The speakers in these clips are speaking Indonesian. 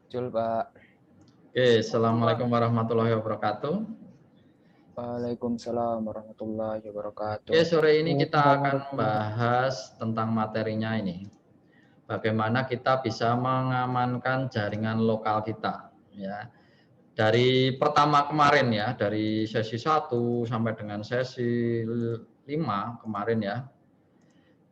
Muncul, Pak. Oke, Assalamualaikum warahmatullahi wabarakatuh. Waalaikumsalam warahmatullahi wabarakatuh. Oke, sore ini kita akan membahas tentang materinya ini. Bagaimana kita bisa mengamankan jaringan lokal kita, ya. Dari pertama kemarin ya, dari sesi 1 sampai dengan sesi 5 kemarin ya.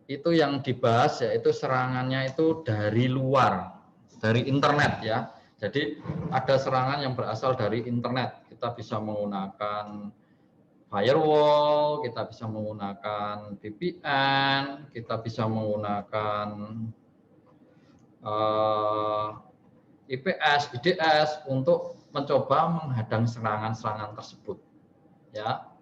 Itu yang dibahas yaitu serangannya itu dari luar, dari internet ya. Jadi ada serangan yang berasal dari internet. Kita bisa menggunakan firewall, kita bisa menggunakan VPN, kita bisa menggunakan IPS, IDS untuk mencoba menghadang serangan-serangan tersebut. Ya.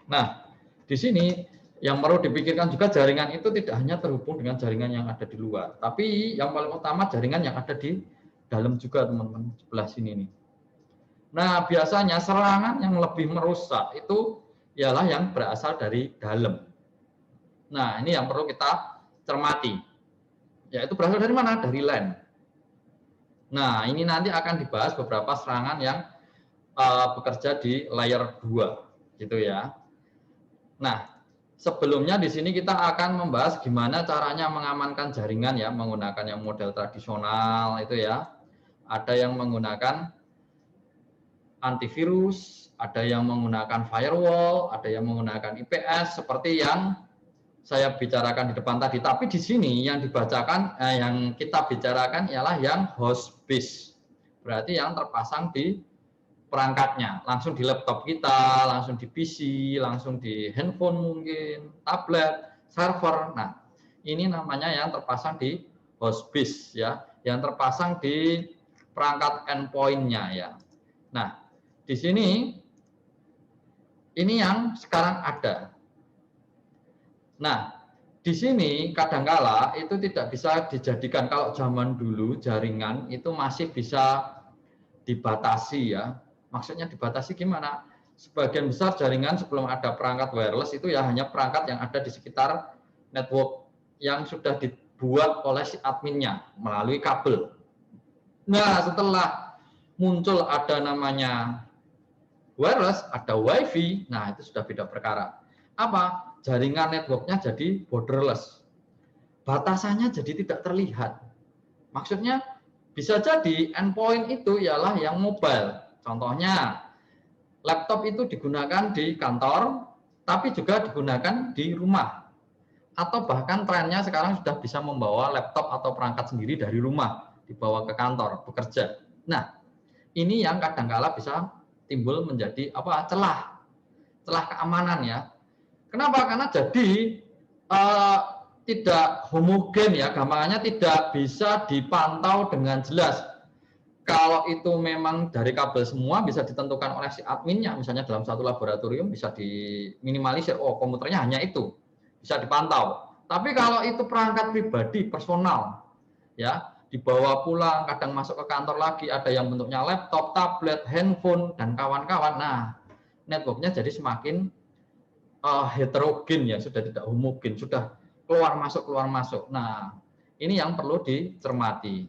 Nah, di sini yang perlu dipikirkan juga jaringan itu tidak hanya terhubung dengan jaringan yang ada di luar, tapi yang paling utama jaringan yang ada di dalam juga, teman-teman, sebelah sini nih. Nah, biasanya serangan yang lebih merusak itu ialah yang berasal dari dalam. Nah, ini yang perlu kita cermati. Yaitu berasal dari mana? Dari LAN. Nah, ini nanti akan dibahas beberapa serangan yang bekerja di layer 2, gitu ya. Nah, sebelumnya di sini kita akan membahas gimana caranya mengamankan jaringan ya, menggunakan yang model tradisional itu ya. Ada yang menggunakan antivirus, ada yang menggunakan firewall, ada yang menggunakan IPS seperti yang saya bicarakan di depan tadi. Tapi di sini yang dibacakan, yang kita bicarakan ialah yang host base. Berarti yang terpasang di perangkatnya, langsung di laptop kita, langsung di PC, langsung di handphone mungkin, tablet, server. Nah, ini namanya yang terpasang di host base ya, yang terpasang di perangkat endpoint-nya ya. Nah, di sini ini yang sekarang ada. Nah, di sini kadangkala itu tidak bisa dijadikan, kalau zaman dulu jaringan itu masih bisa dibatasi ya. Maksudnya dibatasi gimana? Sebagian besar jaringan sebelum ada perangkat wireless itu ya hanya perangkat yang ada di sekitar network yang sudah dibuat oleh si adminnya melalui kabel. Nah, setelah muncul ada namanya wireless, ada wifi, nah itu sudah beda perkara. Apa? Jaringan networknya jadi borderless. Batasannya jadi tidak terlihat. Maksudnya bisa jadi endpoint itu ialah yang mobile. Contohnya, laptop itu digunakan di kantor, tapi juga digunakan di rumah. Atau bahkan trennya sekarang sudah bisa membawa laptop atau perangkat sendiri dari rumah, dibawa ke kantor, bekerja. Nah, ini yang kadangkala bisa timbul menjadi celah keamanan ya. Kenapa? Karena jadi tidak homogen ya, gampangannya tidak bisa dipantau dengan jelas. Kalau itu memang dari kabel semua bisa ditentukan oleh si adminnya, misalnya dalam satu laboratorium bisa diminimalisir, oh komputernya hanya itu, bisa dipantau. Tapi kalau itu perangkat pribadi, personal, ya dibawa pulang, kadang masuk ke kantor lagi, ada yang bentuknya laptop, tablet, handphone, dan kawan-kawan. Nah, networknya jadi semakin heterogen ya, sudah tidak homogen, sudah keluar masuk. Nah, ini yang perlu dicermati.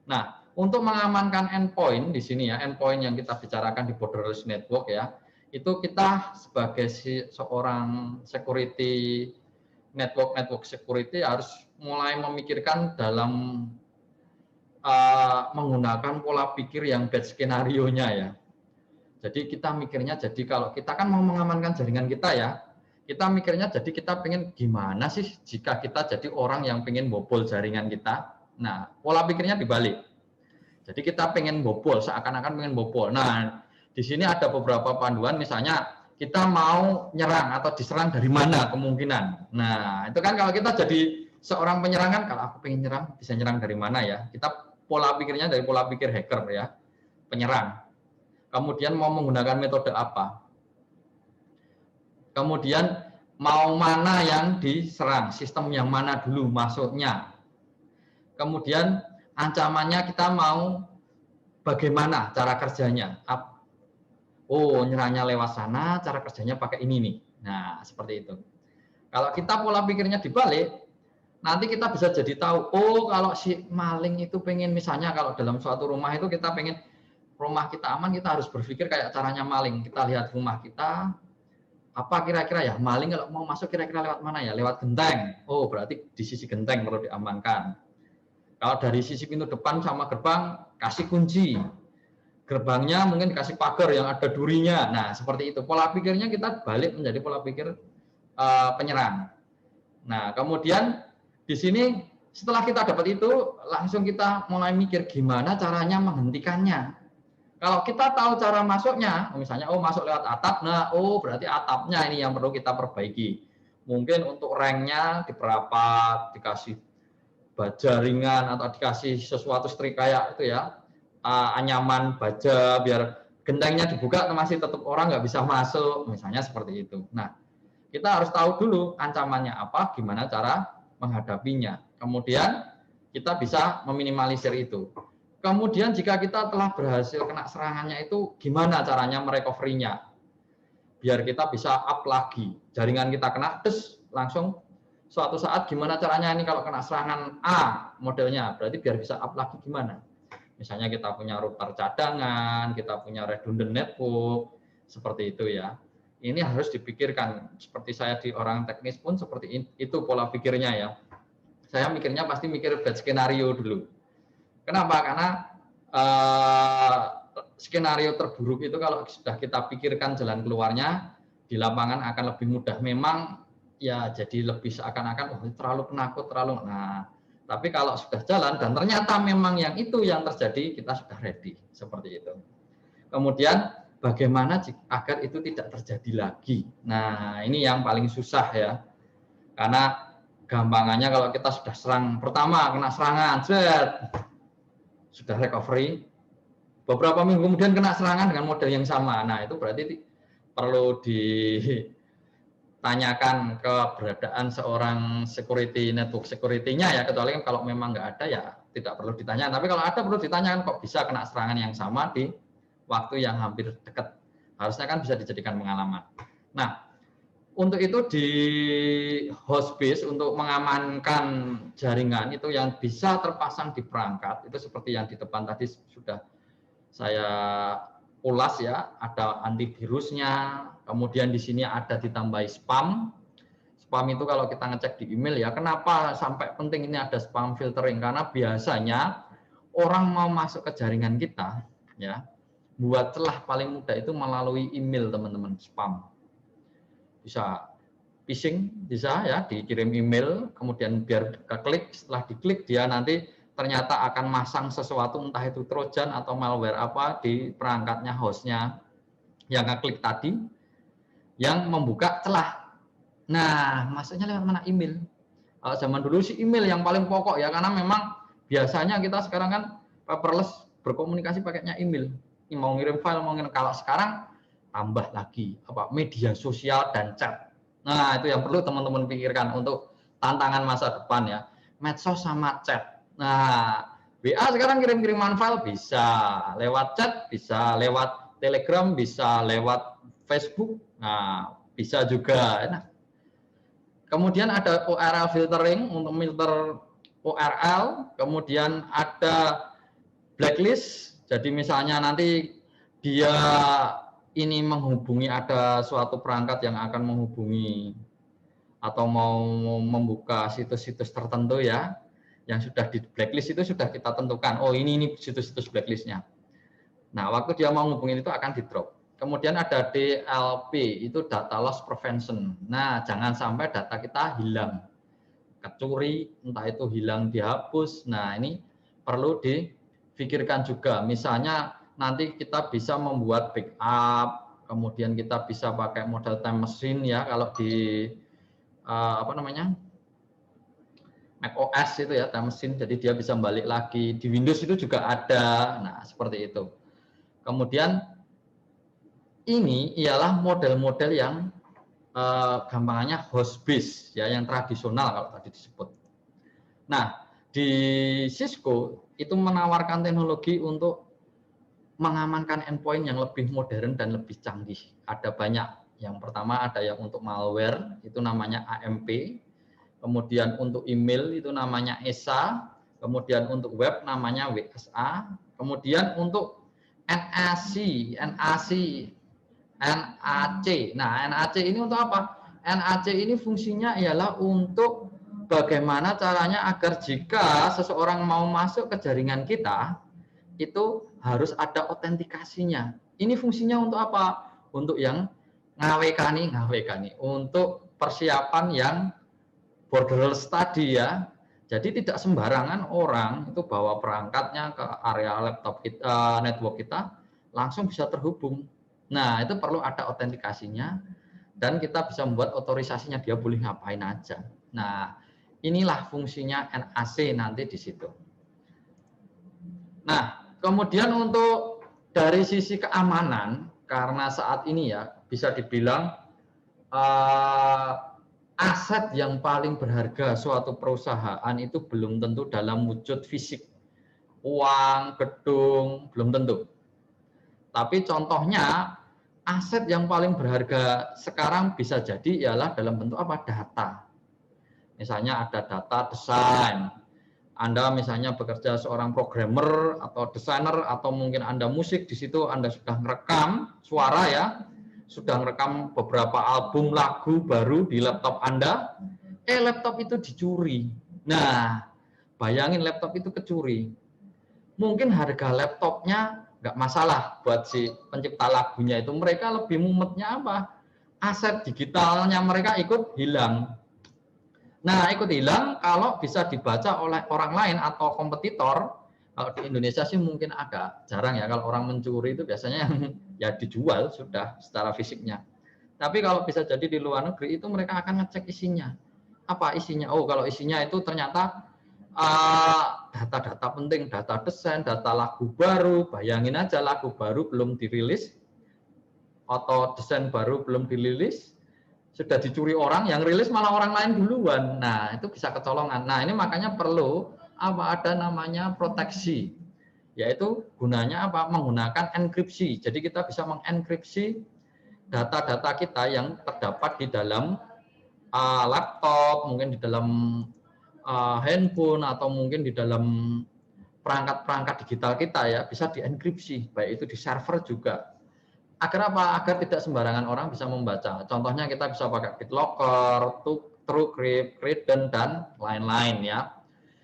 Nah, untuk mengamankan endpoint di sini ya, endpoint yang kita bicarakan di borderless network ya, itu kita sebagai seorang security network security harus mulai memikirkan dalam menggunakan pola pikir yang bad skenario-nya ya. Jadi kita mikirnya, jadi kalau kita kan mau mengamankan jaringan kita ya, kita mikirnya jadi kita pengen gimana sih jika kita jadi orang yang pengen bobol jaringan kita. Nah, pola pikirnya dibalik. Jadi kita pengen bobol, seakan-akan pengen bobol. Nah, di sini ada beberapa panduan, misalnya kita mau nyerang atau diserang dari mana kemungkinan. Nah, itu kan kalau kita jadi seorang penyerangan, kalau aku pengen nyerang, bisa nyerang dari mana ya? Kita pola pikirnya dari pola pikir hacker ya, penyerang. Kemudian mau menggunakan metode apa? Kemudian mau mana yang diserang, sistem yang mana dulu masuknya. Kemudian ancamannya kita mau bagaimana cara kerjanya. Oh, nyerangnya lewat sana, cara kerjanya pakai ini nih. Nah, seperti itu. Kalau kita pola pikirnya dibalik, nanti kita bisa jadi tahu, oh kalau si maling itu pengen, misalnya kalau dalam suatu rumah itu kita pengen rumah kita aman, kita harus berpikir kayak caranya maling. Kita lihat rumah kita, apa kira-kira ya, maling kalau mau masuk kira-kira lewat mana ya? Lewat genteng. Oh, berarti di sisi genteng perlu diamankan. Kalau dari sisi pintu depan sama gerbang, kasih kunci. Gerbangnya mungkin dikasih pagar yang ada durinya. Nah, seperti itu. Pola pikirnya kita balik menjadi pola pikir penyerang. Nah, kemudian di sini setelah kita dapat itu, langsung kita mulai mikir gimana caranya menghentikannya. Kalau kita tahu cara masuknya, misalnya oh masuk lewat atap, nah oh berarti atapnya ini yang perlu kita perbaiki. Mungkin untuk ranknya diperapat, dikasih baja ringan atau dikasih sesuatu strik kayak itu ya, anyaman baja biar gentengnya dibuka masih tetap orang nggak bisa masuk, misalnya seperti itu. Nah, kita harus tahu dulu ancamannya apa, gimana cara menghadapinya. Kemudian kita bisa meminimalisir itu. Kemudian jika kita telah berhasil kena serangannya itu, gimana caranya merecovery-nya? Biar kita bisa up lagi. Jaringan kita kena, terus langsung suatu saat gimana caranya ini kalau kena serangan A modelnya, berarti biar bisa up lagi gimana? Misalnya kita punya router cadangan, kita punya redundant network, seperti itu ya. Ini harus dipikirkan. Seperti saya di orang teknis pun seperti itu pola pikirnya ya. Saya mikirnya pasti mikir bad skenario dulu. Kenapa? Karena skenario terburuk itu kalau sudah kita pikirkan jalan keluarnya, di lapangan akan lebih mudah. Memang ya jadi lebih seakan-akan oh terlalu penakut, terlalu. Nah, tapi kalau sudah jalan dan ternyata memang yang itu yang terjadi, kita sudah ready seperti itu. Kemudian bagaimana agar itu tidak terjadi lagi. Nah, ini yang paling susah ya. Karena gampangannya kalau kita sudah serang pertama kena serangan, sudah recovery, beberapa minggu kemudian kena serangan dengan model yang sama. Nah, itu berarti perlu ditanyakan keberadaan seorang security, network security-nya ya, kecuali kalau memang nggak ada ya tidak perlu ditanyakan. Tapi kalau ada perlu ditanyakan kok bisa kena serangan yang sama di waktu yang hampir dekat. Harusnya kan bisa dijadikan pengalaman. Nah, untuk itu di hospice untuk mengamankan jaringan itu yang bisa terpasang di perangkat itu seperti yang di depan tadi sudah saya ulas ya, ada antivirusnya, kemudian di sini ada ditambahi spam. Spam itu kalau kita ngecek di email ya, kenapa sampai penting ini ada spam filtering? Karena biasanya orang mau masuk ke jaringan kita ya, buat celah paling mudah itu melalui email teman-teman, spam. Bisa phishing, bisa ya, dikirim email, kemudian biar keklik, setelah diklik dia nanti ternyata akan masang sesuatu, entah itu trojan atau malware apa di perangkatnya hostnya yang keklik tadi, yang membuka celah. Nah, masuknya lewat mana? Email. Kalau zaman dulu sih email yang paling pokok ya, karena memang biasanya kita sekarang kan paperless berkomunikasi pakainya email. Mau ngirim file, mau ngirim. Kalau sekarang tambah lagi apa media sosial dan chat. Nah, itu yang perlu teman-teman pikirkan untuk tantangan masa depan ya. Medsos sama chat. Nah, WA sekarang kirim-kiriman file bisa, lewat chat bisa, lewat Telegram bisa, lewat Facebook. Nah, bisa juga. Nah, kemudian ada URL filtering untuk filter URL, kemudian ada blacklist. Jadi misalnya nanti dia ini menghubungi, ada suatu perangkat yang akan menghubungi atau mau membuka situs-situs tertentu ya, yang sudah di blacklist itu sudah kita tentukan, oh ini situs-situs blacklistnya. Nah, waktu dia mau menghubungi itu akan di drop. Kemudian ada DLP, itu data loss prevention. Nah, jangan sampai data kita hilang, kecuri, entah itu hilang dihapus. Nah, ini perlu dipikirkan juga. Misalnya nanti kita bisa membuat backup, kemudian kita bisa pakai model time machine ya, kalau di apa namanya Mac OS itu ya, time machine, jadi dia bisa balik lagi. Di Windows itu juga ada. Nah, seperti itu. Kemudian ini ialah model-model yang gampangannya host base ya, yang tradisional kalau tadi disebut. Nah, di Cisco itu menawarkan teknologi untuk mengamankan endpoint yang lebih modern dan lebih canggih. Ada banyak. Yang pertama ada yang untuk malware, itu namanya AMP. kemudian untuk email itu namanya ESA, kemudian untuk web namanya WSA, kemudian untuk NAC, NAC. Nah, NAC ini untuk apa? NAC ini fungsinya ialah untuk bagaimana caranya agar jika seseorang mau masuk ke jaringan kita, itu harus ada autentikasinya. Ini fungsinya untuk apa? Untuk yang ngawekani, untuk persiapan yang borderless tadi ya. Jadi tidak sembarangan orang itu bawa perangkatnya ke area laptop kita, network kita, langsung bisa terhubung. Nah, itu perlu ada autentikasinya dan kita bisa membuat otorisasinya dia boleh ngapain aja. Nah, inilah fungsinya NAC nanti di situ. Nah, kemudian untuk dari sisi keamanan, karena saat ini ya bisa dibilang aset yang paling berharga suatu perusahaan itu belum tentu dalam wujud fisik, uang, gedung, belum tentu. Tapi contohnya aset yang paling berharga sekarang bisa jadi ialah dalam bentuk apa? Data. Misalnya ada data desain. Anda misalnya bekerja seorang programmer atau desainer atau mungkin Anda musik, di situ Anda sudah merekam suara ya, sudah merekam beberapa album lagu baru di laptop Anda, laptop itu dicuri. Nah, bayangin laptop itu kecuri. Mungkin harga laptopnya nggak masalah buat si pencipta lagunya itu, mereka lebih mumetnya apa? Aset digitalnya mereka ikut hilang. Nah, ikut hilang kalau bisa dibaca oleh orang lain atau kompetitor. Kalau di Indonesia sih mungkin agak jarang ya, kalau orang mencuri itu biasanya yang ya dijual sudah secara fisiknya. Tapi kalau bisa jadi di luar negeri itu mereka akan ngecek isinya. Apa isinya? Oh, kalau isinya itu ternyata data-data penting, data desain, data lagu baru. Bayangin aja lagu baru belum dirilis atau desain baru belum dirilis, sudah dicuri orang, yang rilis malah orang lain duluan. Nah, itu bisa kecolongan. Nah, ini makanya perlu ada namanya proteksi. Yaitu gunanya apa? Menggunakan enkripsi. Jadi kita bisa mengenkripsi data-data kita yang terdapat di dalam laptop, mungkin di dalam handphone atau mungkin di dalam perangkat-perangkat digital kita ya, bisa dienkripsi, baik itu di server juga. Agar apa? Agar tidak sembarangan orang bisa membaca. Contohnya kita bisa pakai BitLocker, TrueCrypt, Credence dan lain-lain ya.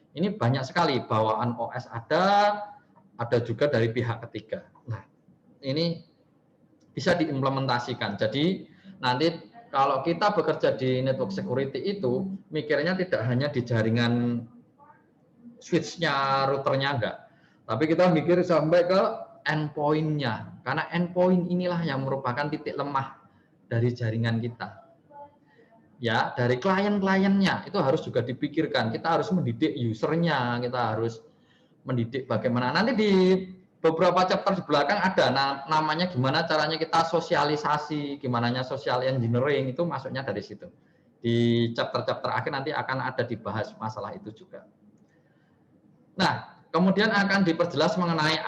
Ini banyak sekali bawaan OS ada juga dari pihak ketiga. Nah, ini bisa diimplementasikan. Jadi nanti kalau kita bekerja di network security itu, mikirnya tidak hanya di jaringan switch-nya, routernya enggak. Tapi kita mikir sampai ke endpoint-nya. Karena endpoint inilah yang merupakan titik lemah dari jaringan kita. Ya, dari klien-kliennya itu harus juga dipikirkan. Kita harus mendidik usernya, kita harus mendidik bagaimana. Nanti di beberapa chapter di belakang ada namanya gimana caranya kita sosialisasi, gimana social engineering, itu masuknya dari situ. Di chapter-chapter akhir nanti akan ada dibahas masalah itu juga. Nah, kemudian akan diperjelas mengenai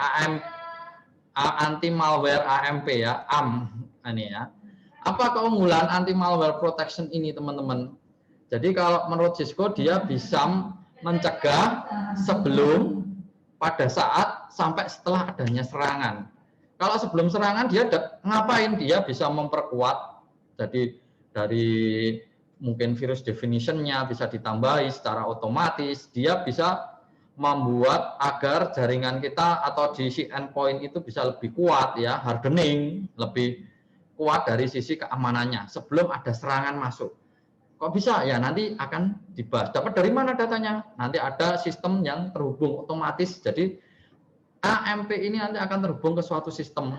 anti malware AMP ya, AM ini ya. Apa keunggulan anti malware protection ini, teman-teman? Jadi kalau menurut Cisco dia bisa mencegah sebelum, pada saat, sampai setelah adanya serangan. Kalau sebelum serangan dia ngapain? Dia bisa memperkuat. Jadi dari mungkin virus definition-nya bisa ditambahi secara otomatis. Dia bisa membuat agar jaringan kita atau di si endpoint itu bisa lebih kuat ya, hardening, lebih kuat dari sisi keamanannya sebelum ada serangan masuk. Kok bisa? Ya nanti akan dibahas. Dapat dari mana datanya? Nanti ada sistem yang terhubung otomatis. Jadi AMP ini nanti akan terhubung ke suatu sistem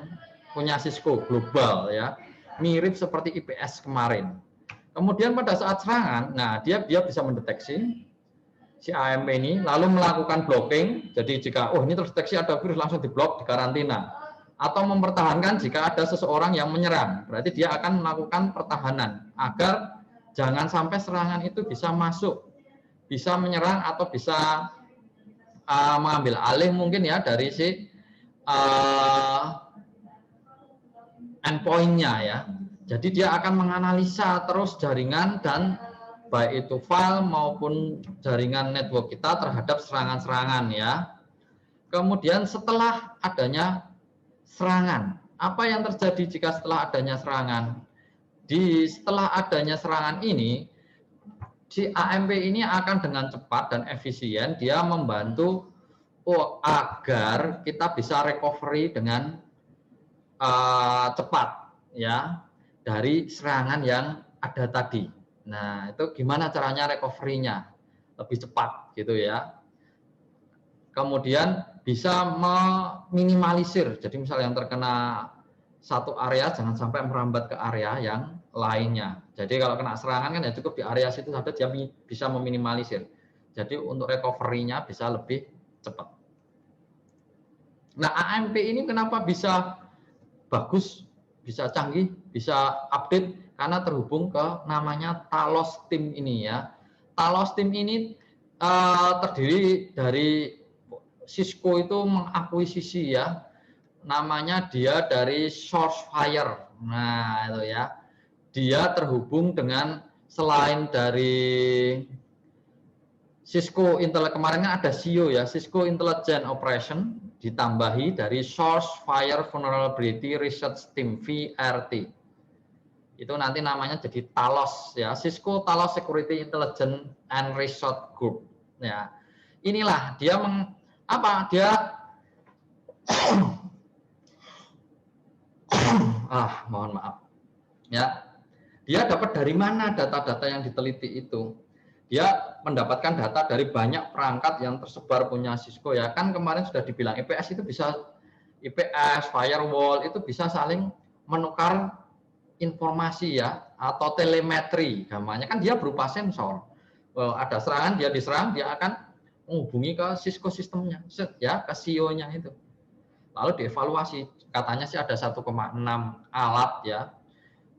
punya Cisco global ya, mirip seperti IPS kemarin. Kemudian pada saat serangan, nah dia bisa mendeteksi si AMP ini, lalu melakukan blocking. Jadi jika ini terdeteksi ada virus, langsung diblok, dikarantina. Atau mempertahankan jika ada seseorang yang menyerang, berarti dia akan melakukan pertahanan agar jangan sampai serangan itu bisa masuk, bisa menyerang atau bisa mengambil alih mungkin ya dari si endpoint-nya ya. Jadi dia akan menganalisa terus jaringan dan baik itu file maupun jaringan network kita terhadap serangan-serangan ya. Kemudian setelah adanya serangan, apa yang terjadi jika setelah adanya serangan? Setelah adanya serangan ini, si AMP ini akan dengan cepat dan efisien dia membantu agar kita bisa recovery dengan cepat ya dari serangan yang ada tadi. Nah, itu gimana caranya recovery-nya? Lebih cepat gitu ya. Kemudian bisa meminimalisir. Jadi misal yang terkena satu area jangan sampai merambat ke area yang lainnya. Jadi kalau kena serangan kan ya cukup di area situ saja dia bisa meminimalisir. Jadi untuk recovery-nya bisa lebih cepat. Nah, AMP ini kenapa bisa bagus, bisa canggih, bisa update? Karena terhubung ke namanya Talos Team ini ya. Talos Team ini terdiri dari Cisco itu mengakuisisi ya, namanya dia dari Sourcefire. Nah itu ya, dia terhubung dengan selain dari Cisco kemarin kan ada CEO ya, Cisco Intelligent Operation ditambahi dari Sourcefire Vulnerability Research Team VRT. Itu nanti namanya jadi Talos ya, Cisco Talos Security Intelligence and Research Group. Ya, inilah dia mohon maaf. Ya. Dia dapat dari mana data-data yang diteliti itu? Dia mendapatkan data dari banyak perangkat yang tersebar punya Cisco ya. Kan kemarin sudah dibilang IPS itu bisa firewall itu bisa saling menukar informasi ya atau telemetri. Gambarnya kan dia berupa sensor. Ada serangan, dia diserang, dia akan menghubungi ke Cisco sistemnya, ya, ke CEO-nya itu. Lalu dievaluasi, katanya sih ada 1,6 alat ya,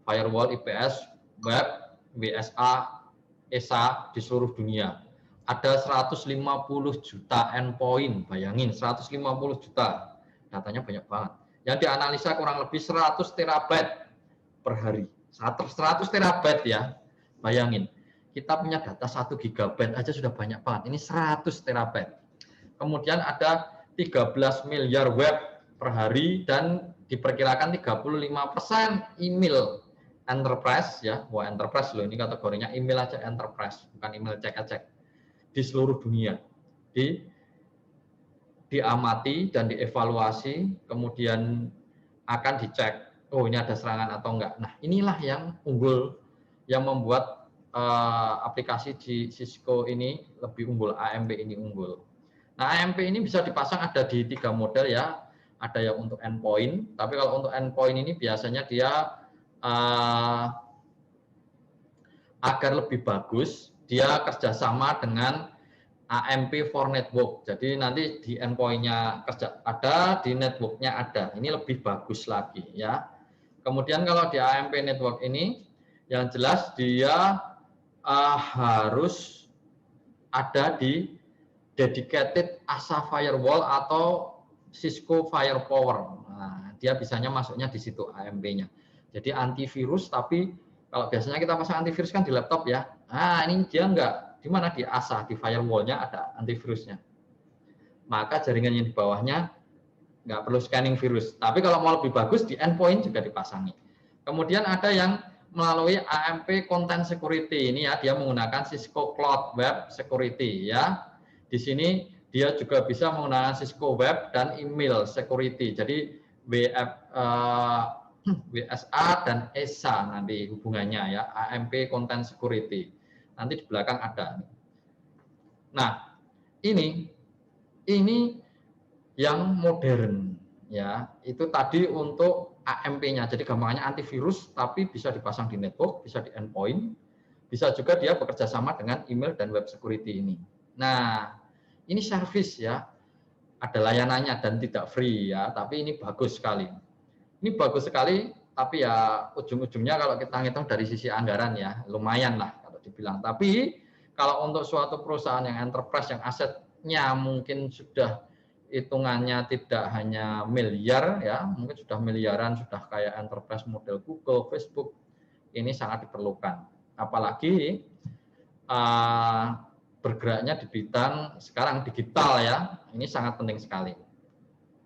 firewall, IPS, web, WSA, ESA di seluruh dunia. Ada 150 juta endpoint, bayangin 150 juta, datanya banyak banget. Yang dianalisa kurang lebih 100 terabyte per hari. 100 terabyte ya, bayangin. Kita punya data 1 gigabyte aja sudah banyak banget, ini 100 terabyte. Kemudian ada 13 miliar web per hari dan diperkirakan 35% email enterprise ya. Wah, enterprise loh, ini kategorinya email aja enterprise, bukan email cek-cek. Di seluruh dunia diamati dan dievaluasi, kemudian akan dicek, oh ini ada serangan atau enggak. Nah, inilah yang unggul, yang membuat aplikasi di Cisco ini lebih unggul, AMP ini unggul. Nah, AMP ini bisa dipasang ada di 3 model ya. Ada yang untuk endpoint, tapi kalau untuk endpoint ini biasanya dia agar lebih bagus, dia kerjasama dengan AMP for network. Jadi nanti di endpoint-nya ada, di network-nya ada. Ini lebih bagus lagi ya. Kemudian kalau di AMP network ini, yang jelas dia harus ada di dedicated ASA firewall atau Cisco Firepower. Nah, dia bisanya masuknya di situ AMP-nya. Jadi antivirus, tapi kalau biasanya kita pasang antivirus kan di laptop ya. Nah, ini dia enggak. Di mana di ASA, di firewall-nya ada antivirusnya. Maka jaringan yang di bawahnya nggak perlu scanning virus. Tapi kalau mau lebih bagus, di endpoint juga dipasangi. Kemudian ada yang melalui AMP Content Security. Ini ya, dia menggunakan Cisco Cloud Web Security ya. Di sini dia juga bisa menggunakan Cisco Web dan Email Security. Jadi WSA dan ESA nanti hubungannya ya, AMP Content Security. Nanti di belakang ada. Nah, ini yang modern ya. Itu tadi untuk AMP-nya. Jadi gampangnya antivirus tapi bisa dipasang di network, bisa di endpoint, bisa juga dia bekerja sama dengan email dan web security ini. Nah, ini service ya. Ada layanannya dan tidak free ya, tapi ini bagus sekali. Ini bagus sekali, tapi ya ujung-ujungnya kalau kita ngitung dari sisi anggaran ya, lumayan lah kalau dibilang. Tapi kalau untuk suatu perusahaan yang enterprise, yang asetnya mungkin sudah hitungannya tidak hanya miliar ya, mungkin sudah miliaran, sudah kayak enterprise model Google, Facebook, ini sangat diperlukan. Apalagi bergeraknya di bidang sekarang digital ya. Ini sangat penting sekali.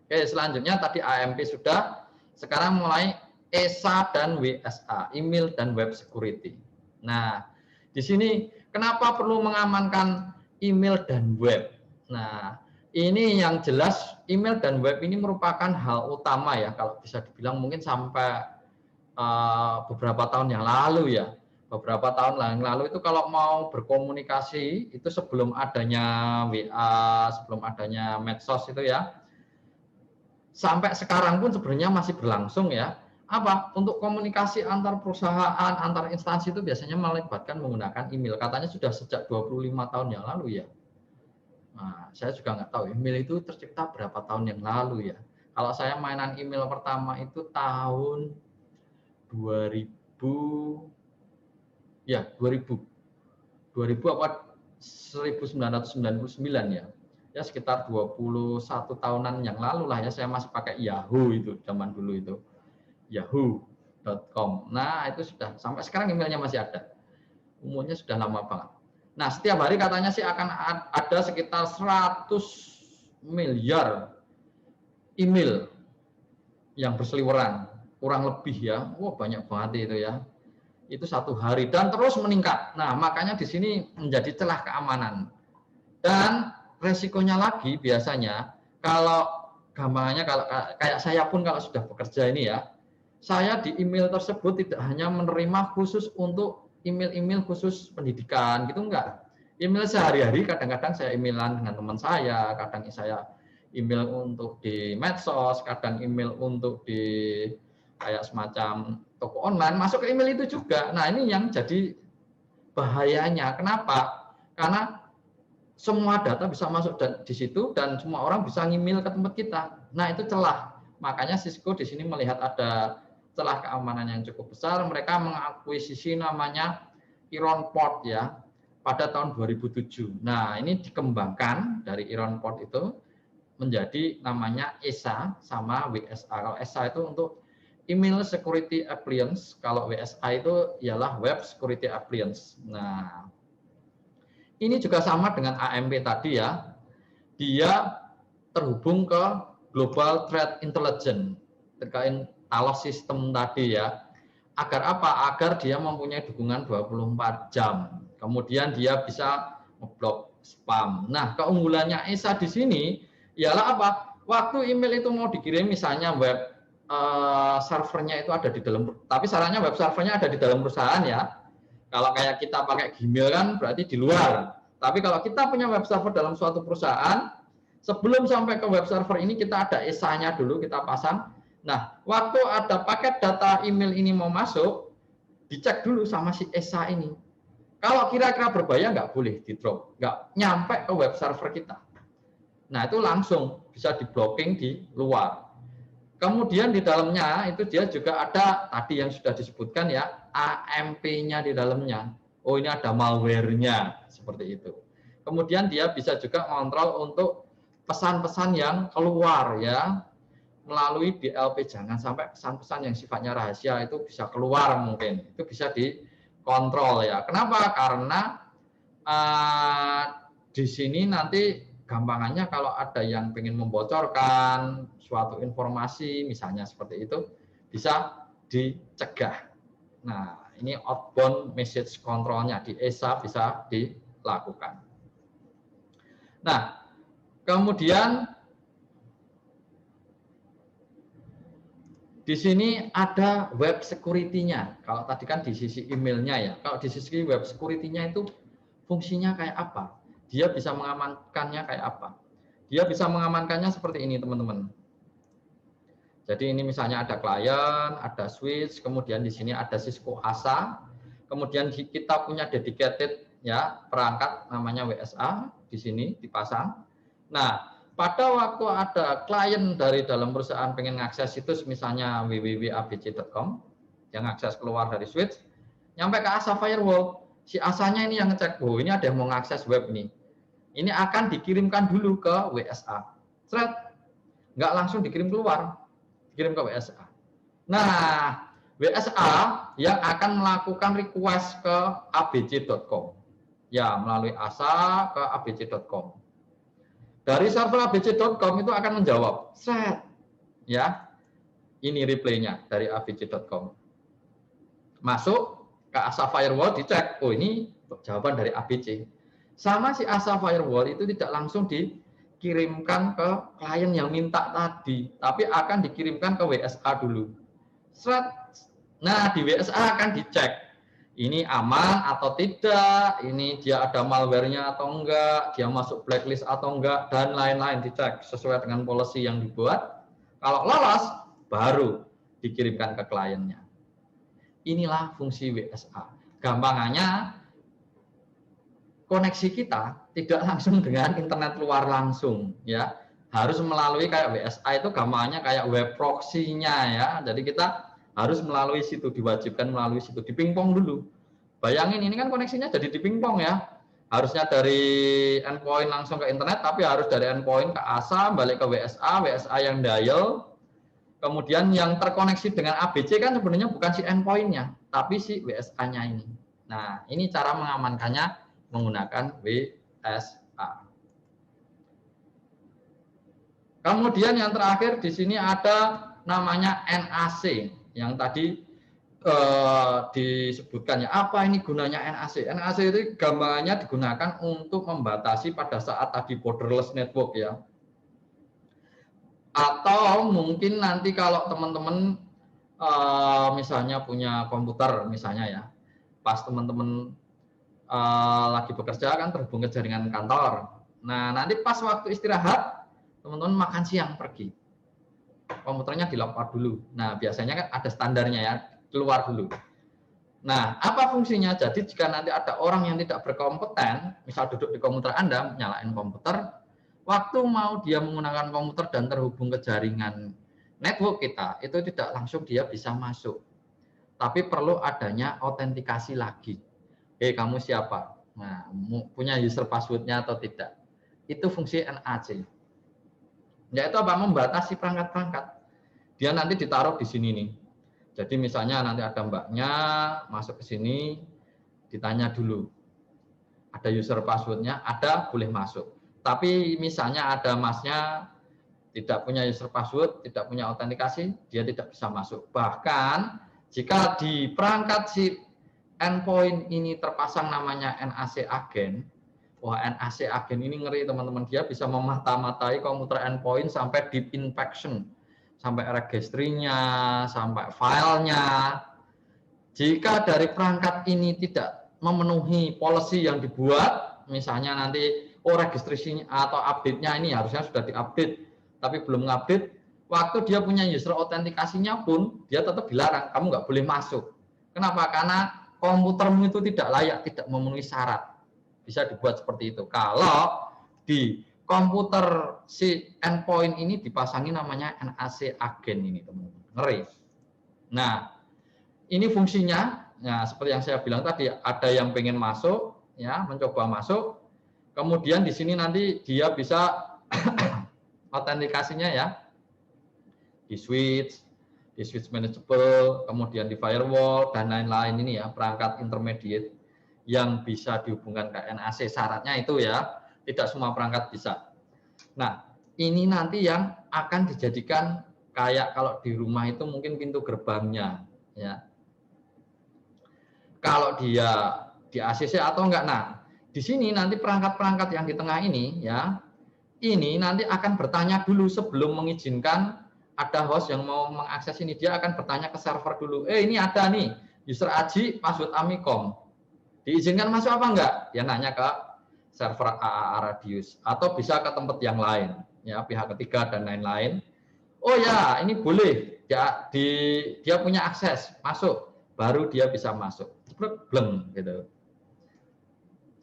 Oke, selanjutnya tadi AMP sudah, sekarang mulai ESA dan WSA, email dan web security. Nah, di sini kenapa perlu mengamankan email dan web? Nah, ini yang jelas email dan web ini merupakan hal utama ya, kalau bisa dibilang mungkin sampai beberapa tahun yang lalu ya. Beberapa tahun yang lalu itu kalau mau berkomunikasi itu sebelum adanya WA, sebelum adanya medsos itu ya, sampai sekarang pun sebenarnya masih berlangsung ya. Apa? Untuk komunikasi antar perusahaan, antar instansi itu biasanya melibatkan menggunakan email. Katanya sudah sejak 25 tahun yang lalu ya. Nah, saya juga nggak tahu email itu tercipta berapa tahun yang lalu ya. Kalau saya mainan email pertama itu tahun 2000, ya 2000 apa 1999 ya. Ya sekitar 21 tahunan yang lalu lah ya, saya masih pakai Yahoo itu zaman dulu itu. Yahoo.com. Nah, itu sudah sampai sekarang emailnya masih ada. Umurnya sudah lama banget. Nah, setiap hari katanya sih akan ada sekitar 100 miliar email yang berseliweran, kurang lebih ya. Wah, banyak banget itu ya. Itu satu hari dan terus meningkat. Nah, makanya di sini menjadi celah keamanan. Dan resikonya lagi biasanya kalau gampangannya kalau kayak saya pun kalau sudah bekerja ini ya, saya di email tersebut tidak hanya menerima khusus untuk email-email khusus pendidikan gitu enggak. Email sehari-hari kadang-kadang saya emailan dengan teman saya, kadang saya email untuk di medsos, kadang email untuk di kayak semacam toko online, masuk ke email itu juga. Nah, ini yang jadi bahayanya. Kenapa? Karena semua data bisa masuk di situ dan semua orang bisa ngemail ke tempat kita. Nah, itu celah. Makanya Cisco di sini melihat ada celah keamanan yang cukup besar. Mereka mengakuisisi namanya Iron Port ya pada tahun 2007. Nah, ini dikembangkan dari Iron Port itu menjadi namanya ESA sama WSA. Kalau ESA itu untuk Email Security Appliance, kalau WSA itu ialah Web Security Appliance. Nah, ini juga sama dengan AMP tadi ya. Dia terhubung ke Global Threat Intelligence terkait Talos System tadi ya. Agar apa? Agar dia mempunyai dukungan 24 jam. Kemudian dia bisa ngeblok spam. Nah, keunggulannya ESA di sini ialah apa? Waktu email itu mau dikirim misalnya web servernya itu ada di dalam, tapi sarannya web servernya ada di dalam perusahaan ya. Kalau kayak kita pakai Gmail kan berarti di luar. Tapi kalau kita punya web server dalam suatu perusahaan, sebelum sampai ke web server ini kita ada ESA-nya dulu kita pasang. Nah, waktu ada paket data email ini mau masuk, dicek dulu sama si ESA ini. Kalau kira-kira berbahaya nggak boleh di drop, nggak nyampe ke web server kita. Nah, itu langsung bisa di blocking di luar. Kemudian di dalamnya itu dia juga ada tadi yang sudah disebutkan ya, AMP-nya di dalamnya. Oh, ini ada malware-nya seperti itu. Kemudian dia bisa juga mengontrol untuk pesan-pesan yang keluar ya melalui DLP. Jangan sampai pesan-pesan yang sifatnya rahasia itu bisa keluar mungkin. Itu bisa dikontrol ya. Kenapa? Karena di sini nanti gampangannya kalau ada yang ingin membocorkan suatu informasi misalnya seperti itu bisa dicegah. Nah, ini outbound message control-nya di ESA bisa dilakukan. Nah, kemudian di sini ada web security-nya. Kalau tadi kan di sisi emailnya ya. Kalau di sisi web security-nya itu fungsinya kayak apa? Dia bisa mengamankannya kayak apa? Dia bisa mengamankannya seperti ini, teman-teman. Jadi ini misalnya ada klien, ada switch, kemudian di sini ada Cisco ASA, kemudian kita punya dedicated ya perangkat namanya WSA di sini dipasang. Nah, pada waktu ada klien dari dalam perusahaan pengen ngakses situs misalnya www.abc.com, yang akses keluar dari switch, nyampe ke ASA firewall, si ASA-nya ini yang ngecek, oh ini ada yang mau ngakses web nih. Ini akan dikirimkan dulu ke WSA. Thread, nggak langsung dikirim keluar, dikirim ke WSA. Nah, WSA yang akan melakukan request ke abc.com. Ya, melalui ASA ke abc.com. Dari server abc.com itu akan menjawab, set, ya, ini replaynya dari abc.com. Masuk ke ASA Firewall, dicek, oh ini jawaban dari ABC. Sama si ASA Firewall itu tidak langsung dikirimkan ke klien yang minta tadi, tapi akan dikirimkan ke WSA dulu. Set. Nah, di WSA akan dicek, ini aman atau tidak, ini dia ada malware-nya atau enggak, dia masuk blacklist atau enggak, dan lain-lain dicek sesuai dengan policy yang dibuat. Kalau lolos, baru dikirimkan ke kliennya. Inilah fungsi WSA. Gampangannya, koneksi kita tidak langsung dengan internet luar langsung, ya. Harus melalui kayak WSA itu gampangannya kayak web proxy-nya, ya. Jadi kita harus melalui situ, diwajibkan melalui situ, dipingpong dulu. Bayangin ini kan koneksinya jadi dipingpong ya. Harusnya dari endpoint langsung ke internet, tapi harus dari endpoint ke ASA, balik ke WSA, WSA yang dial. Kemudian yang terkoneksi dengan ABC kan sebenarnya bukan si endpoint-nya, tapi si WSA-nya ini. Nah, ini cara mengamankannya menggunakan WSA. Kemudian yang terakhir di sini ada namanya NAC yang tadi disebutkan ya. Apa ini gunanya NAC? NAC itu gambarnya digunakan untuk membatasi pada saat tadi borderless network ya. Atau mungkin nanti kalau teman-teman misalnya punya komputer misalnya ya, pas teman-teman lagi bekerja kan terhubung ke jaringan kantor. Nah, nanti pas waktu istirahat, teman-teman makan siang pergi. Komputernya dilempar dulu. Nah, biasanya kan ada standarnya ya, keluar dulu. Nah, apa fungsinya? Jadi jika nanti ada orang yang tidak berkompeten, misal duduk di komputer Anda, nyalain komputer, waktu mau dia menggunakan komputer dan terhubung ke jaringan network kita, itu tidak langsung dia bisa masuk. Tapi perlu adanya autentikasi lagi. Kamu siapa? Nah, punya user password-nya atau tidak? Itu fungsi NAC. Yaitu apa? Membatasi perangkat-perangkat. Dia nanti ditaruh di sini nih. Jadi misalnya nanti ada mbaknya masuk ke sini, ditanya dulu. Ada user password-nya, ada, boleh masuk. Tapi misalnya ada masnya tidak punya user password, tidak punya autentikasi, dia tidak bisa masuk. Bahkan jika di perangkat si endpoint ini terpasang namanya NAC Agent, wah NAC Agent ini ngeri teman-teman, dia bisa memata-matai komputer endpoint sampai deep infection, sampai registry-nya, sampai filenya. Jika dari perangkat ini tidak memenuhi policy yang dibuat, misalnya nanti registrasinya atau update-nya ini harusnya sudah diupdate, tapi belum ngupdate, waktu dia punya user autentikasinya pun dia tetap dilarang, kamu nggak boleh masuk. Kenapa? Karena komputermu itu tidak layak, tidak memenuhi syarat. Bisa dibuat seperti itu. Kalau di komputer si endpoint ini dipasangi namanya NAC Agent ini, teman-teman. Ngeri. Nah, ini fungsinya, ya seperti yang saya bilang tadi, ada yang pengen masuk, ya mencoba masuk. Kemudian di sini nanti dia bisa autentikasinya ya di switch manageable, kemudian di firewall dan lain-lain ini ya, perangkat intermediate yang bisa dihubungkan ke NAC. Syaratnya itu ya, tidak semua perangkat bisa. Nah, ini nanti yang akan dijadikan kayak kalau di rumah itu mungkin pintu gerbangnya ya. Kalau dia di ACC atau enggak. Nah, di sini nanti perangkat-perangkat yang di tengah ini ya, ini nanti akan bertanya dulu sebelum mengizinkan ada host yang mau mengakses ini, dia akan bertanya ke server dulu. Ini ada nih user Aji password Amikom. Diizinkan masuk apa enggak? Dia nanya ke server AAA Radius atau bisa ke tempat yang lain, ya pihak ketiga dan lain-lain. Oh ya, ini boleh. Dia punya akses masuk, baru dia bisa masuk. Bleng gitu.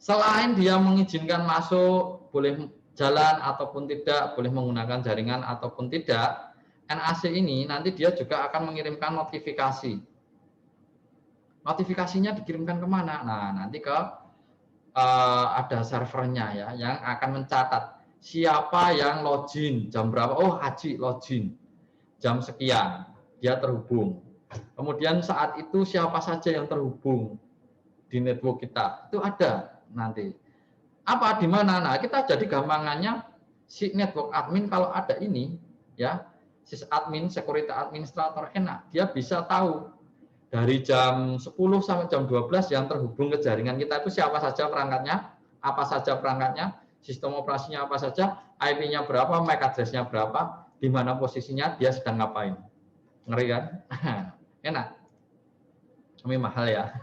Selain dia mengizinkan masuk, boleh jalan ataupun tidak, boleh menggunakan jaringan ataupun tidak, NAC ini nanti dia juga akan mengirimkan notifikasi. Notifikasinya dikirimkan kemana? Nah, nanti ke ada servernya ya, yang akan mencatat siapa yang login jam berapa. Oh, Haji login jam sekian, dia terhubung. Kemudian saat itu siapa saja yang terhubung di network kita, itu ada. nanti. Apa di mana? Nah, kita jadi gampangannya si network admin kalau ada ini ya, sysadmin, security administrator enak, dia bisa tahu dari jam 10 sampai jam 12 yang terhubung ke jaringan kita itu siapa saja perangkatnya, apa saja perangkatnya, sistem operasinya apa saja, IP-nya berapa, MAC address-nya berapa, di mana posisinya, dia sedang ngapain. Ngeri kan? Enak. Tapi mahal ya.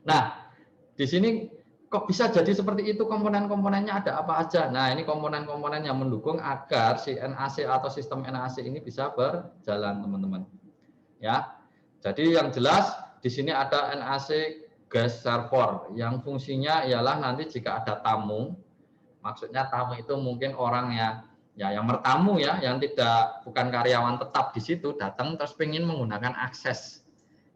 Nah, di sini kok bisa jadi seperti itu, komponen-komponennya ada apa aja. Nah, ini komponen-komponen yang mendukung agar si NAC atau sistem NAC ini bisa berjalan, teman-teman. Ya. Jadi yang jelas di sini ada NAC guest server yang fungsinya ialah nanti jika ada tamu, maksudnya tamu itu mungkin orang yang bertamu ya, yang bukan karyawan tetap di situ, datang terus pengen menggunakan akses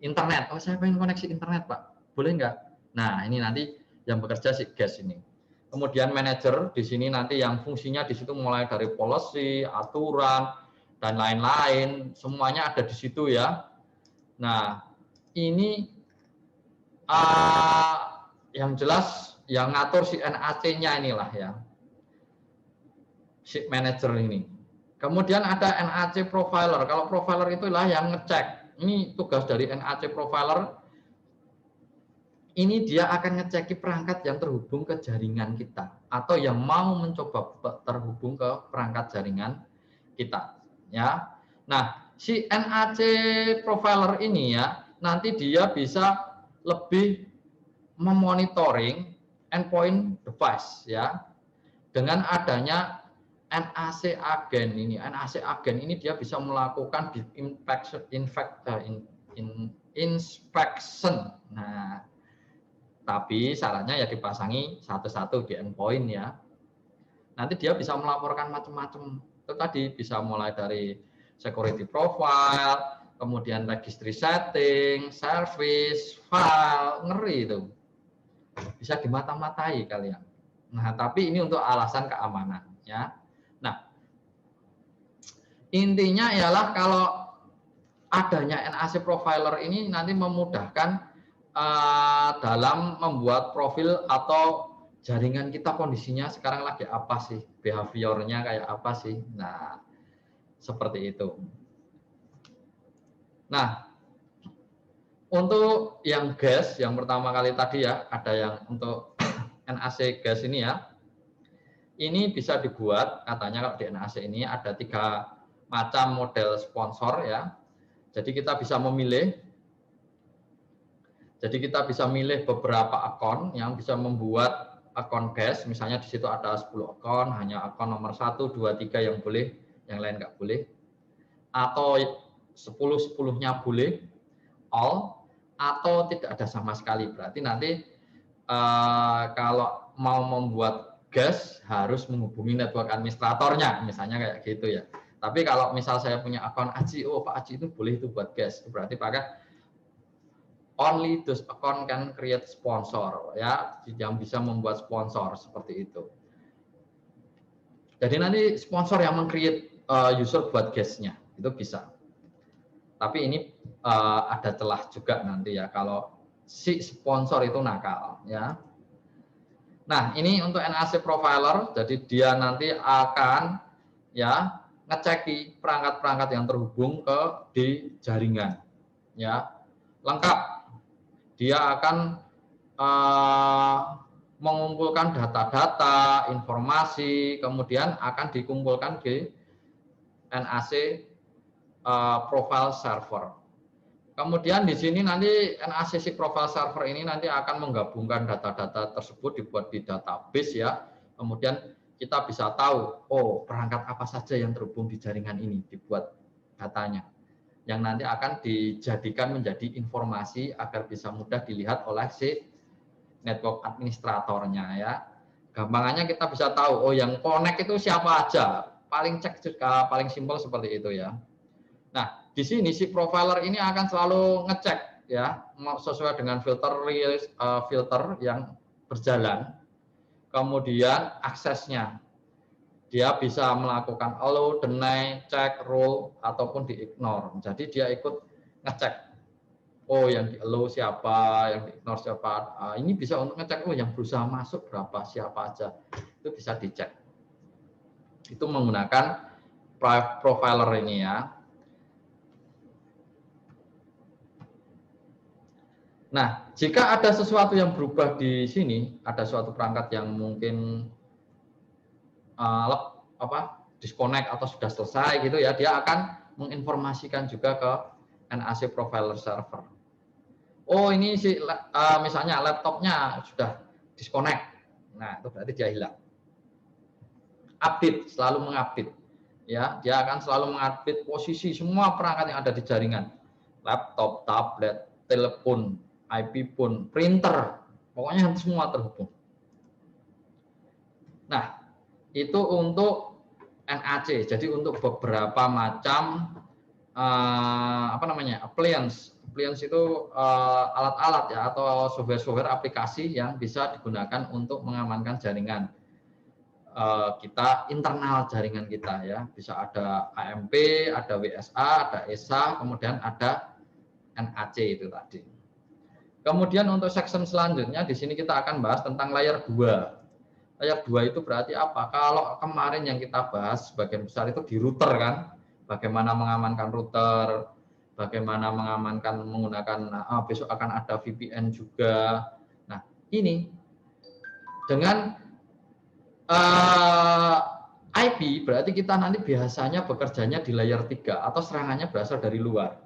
internet. Oh, saya pengen koneksi internet, Pak. Boleh nggak? Nah, ini nanti yang bekerja si guest ini. Kemudian manajer di sini nanti yang fungsinya di situ mulai dari policy, aturan, dan lain-lain, semuanya ada di situ ya. Nah, ini yang jelas yang ngatur si NAC-nya inilah ya, si manager ini. Kemudian ada NAC profiler. Kalau profiler itulah yang ngecek. Ini tugas dari NAC profiler. Ini dia akan ngeceki perangkat yang terhubung ke jaringan kita atau yang mau mencoba terhubung ke perangkat jaringan kita. Ya. Nah, si NAC profiler ini ya, nanti dia bisa lebih memonitoring endpoint device ya. Dengan adanya NAC agen ini, NAC agen ini dia bisa melakukan inspection. Nah, tapi syaratnya ya dipasangi satu-satu di endpoint ya. Nanti dia bisa melaporkan macam-macam. Itu tadi bisa mulai dari security profile, kemudian registry setting, service, file, ngeri itu. Bisa dimata-matai kalian. Nah, tapi ini untuk alasan keamanan ya. Nah, intinya ialah kalau adanya NAC profiler ini nanti memudahkan dalam membuat profil atau jaringan kita kondisinya sekarang lagi apa sih, behaviornya kayak apa sih. Nah, seperti itu. Nah, untuk yang gas, yang pertama kali tadi ya, ada yang untuk NAC gas ini ya, ini bisa dibuat, katanya kalau di NAC ini ada 3 macam model sponsor ya. Jadi kita bisa memilih, milih beberapa akun yang bisa membuat akun gas, misalnya di situ ada 10 akun, hanya akun nomor 1, 2, 3 yang boleh, yang lain nggak boleh. Atau 10-10-nya boleh, all, atau tidak ada sama sekali. Berarti nanti kalau mau membuat gas harus menghubungi network administratornya, misalnya kayak gitu ya. Tapi kalau misal saya punya akun Aji, oh Pak Aji itu boleh itu buat gas, berarti pakai only those account can create sponsor ya, yang bisa membuat sponsor seperti itu. Jadi nanti sponsor yang meng-create user buat gasnya itu bisa. Tapi ini ada celah juga nanti ya kalau si sponsor itu nakal ya. Nah, ini untuk NAC profiler, jadi dia nanti akan ya ngeceki perangkat-perangkat yang terhubung di jaringan ya. Lengkap. Dia akan mengumpulkan data-data, informasi, kemudian akan dikumpulkan di NAC profile server. Kemudian di sini nanti NAC profile server ini nanti akan menggabungkan data-data tersebut dibuat di database ya. Kemudian kita bisa tahu, oh perangkat apa saja yang terhubung di jaringan ini, dibuat datanya. Yang nanti akan dijadikan menjadi informasi agar bisa mudah dilihat oleh si network administratornya ya. Gampangannya kita bisa tahu, oh yang connect itu siapa aja. Paling paling simpel seperti itu ya. Nah, di sini si profiler ini akan selalu ngecek ya, sesuai dengan filter yang berjalan. Kemudian aksesnya. Dia bisa melakukan allow, deny, check, rule, ataupun di-ignore. Jadi dia ikut ngecek. Oh, yang di allow siapa, yang di ignore siapa. Ini bisa untuk ngecek, oh yang berusaha masuk berapa, siapa aja. Itu bisa dicek. Itu menggunakan profiler ini ya. Nah, jika ada sesuatu yang berubah di sini, ada suatu perangkat yang mungkin disconnect atau sudah selesai gitu ya, dia akan menginformasikan juga ke NAC profiler server. Oh, ini misalnya laptopnya sudah disconnect. Nah, itu berarti dia hilang. Update, selalu mengupdate. Ya, dia akan selalu mengupdate posisi semua perangkat yang ada di jaringan. Laptop, tablet, telepon, IP pun, printer, pokoknya semua terhubung. Nah, itu untuk NAC. Jadi untuk beberapa macam appliance. Appliance itu alat-alat ya atau software aplikasi yang bisa digunakan untuk mengamankan jaringan kita, internal jaringan kita ya. Bisa ada AMP, ada WSA, ada ESA, kemudian ada NAC itu tadi. Kemudian untuk section selanjutnya di sini kita akan bahas tentang layer 2. Layer 2 itu berarti apa? Kalau kemarin yang kita bahas sebagian besar itu di router kan, bagaimana mengamankan router, bagaimana mengamankan menggunakan besok akan ada VPN juga. Nah, ini dengan IP berarti kita nanti biasanya bekerjanya di layer 3 atau serangannya berasal dari luar.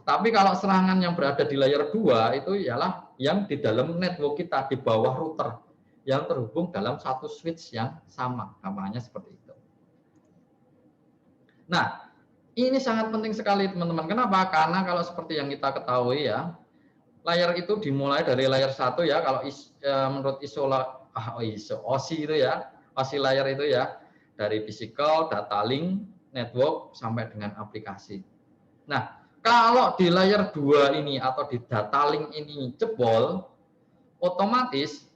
Tapi kalau serangan yang berada di layer 2 itu ialah yang di dalam network kita, di bawah router, yang terhubung dalam satu switch yang sama, namanya seperti itu. Nah, ini sangat penting sekali teman-teman. Kenapa? Karena kalau seperti yang kita ketahui ya, layer itu dimulai dari layer 1 ya, kalau menurut OSI itu ya, OSI layer itu ya, dari physical, data link, network, sampai dengan aplikasi. Nah, kalau di layer 2 ini atau di data link ini jebol, otomatis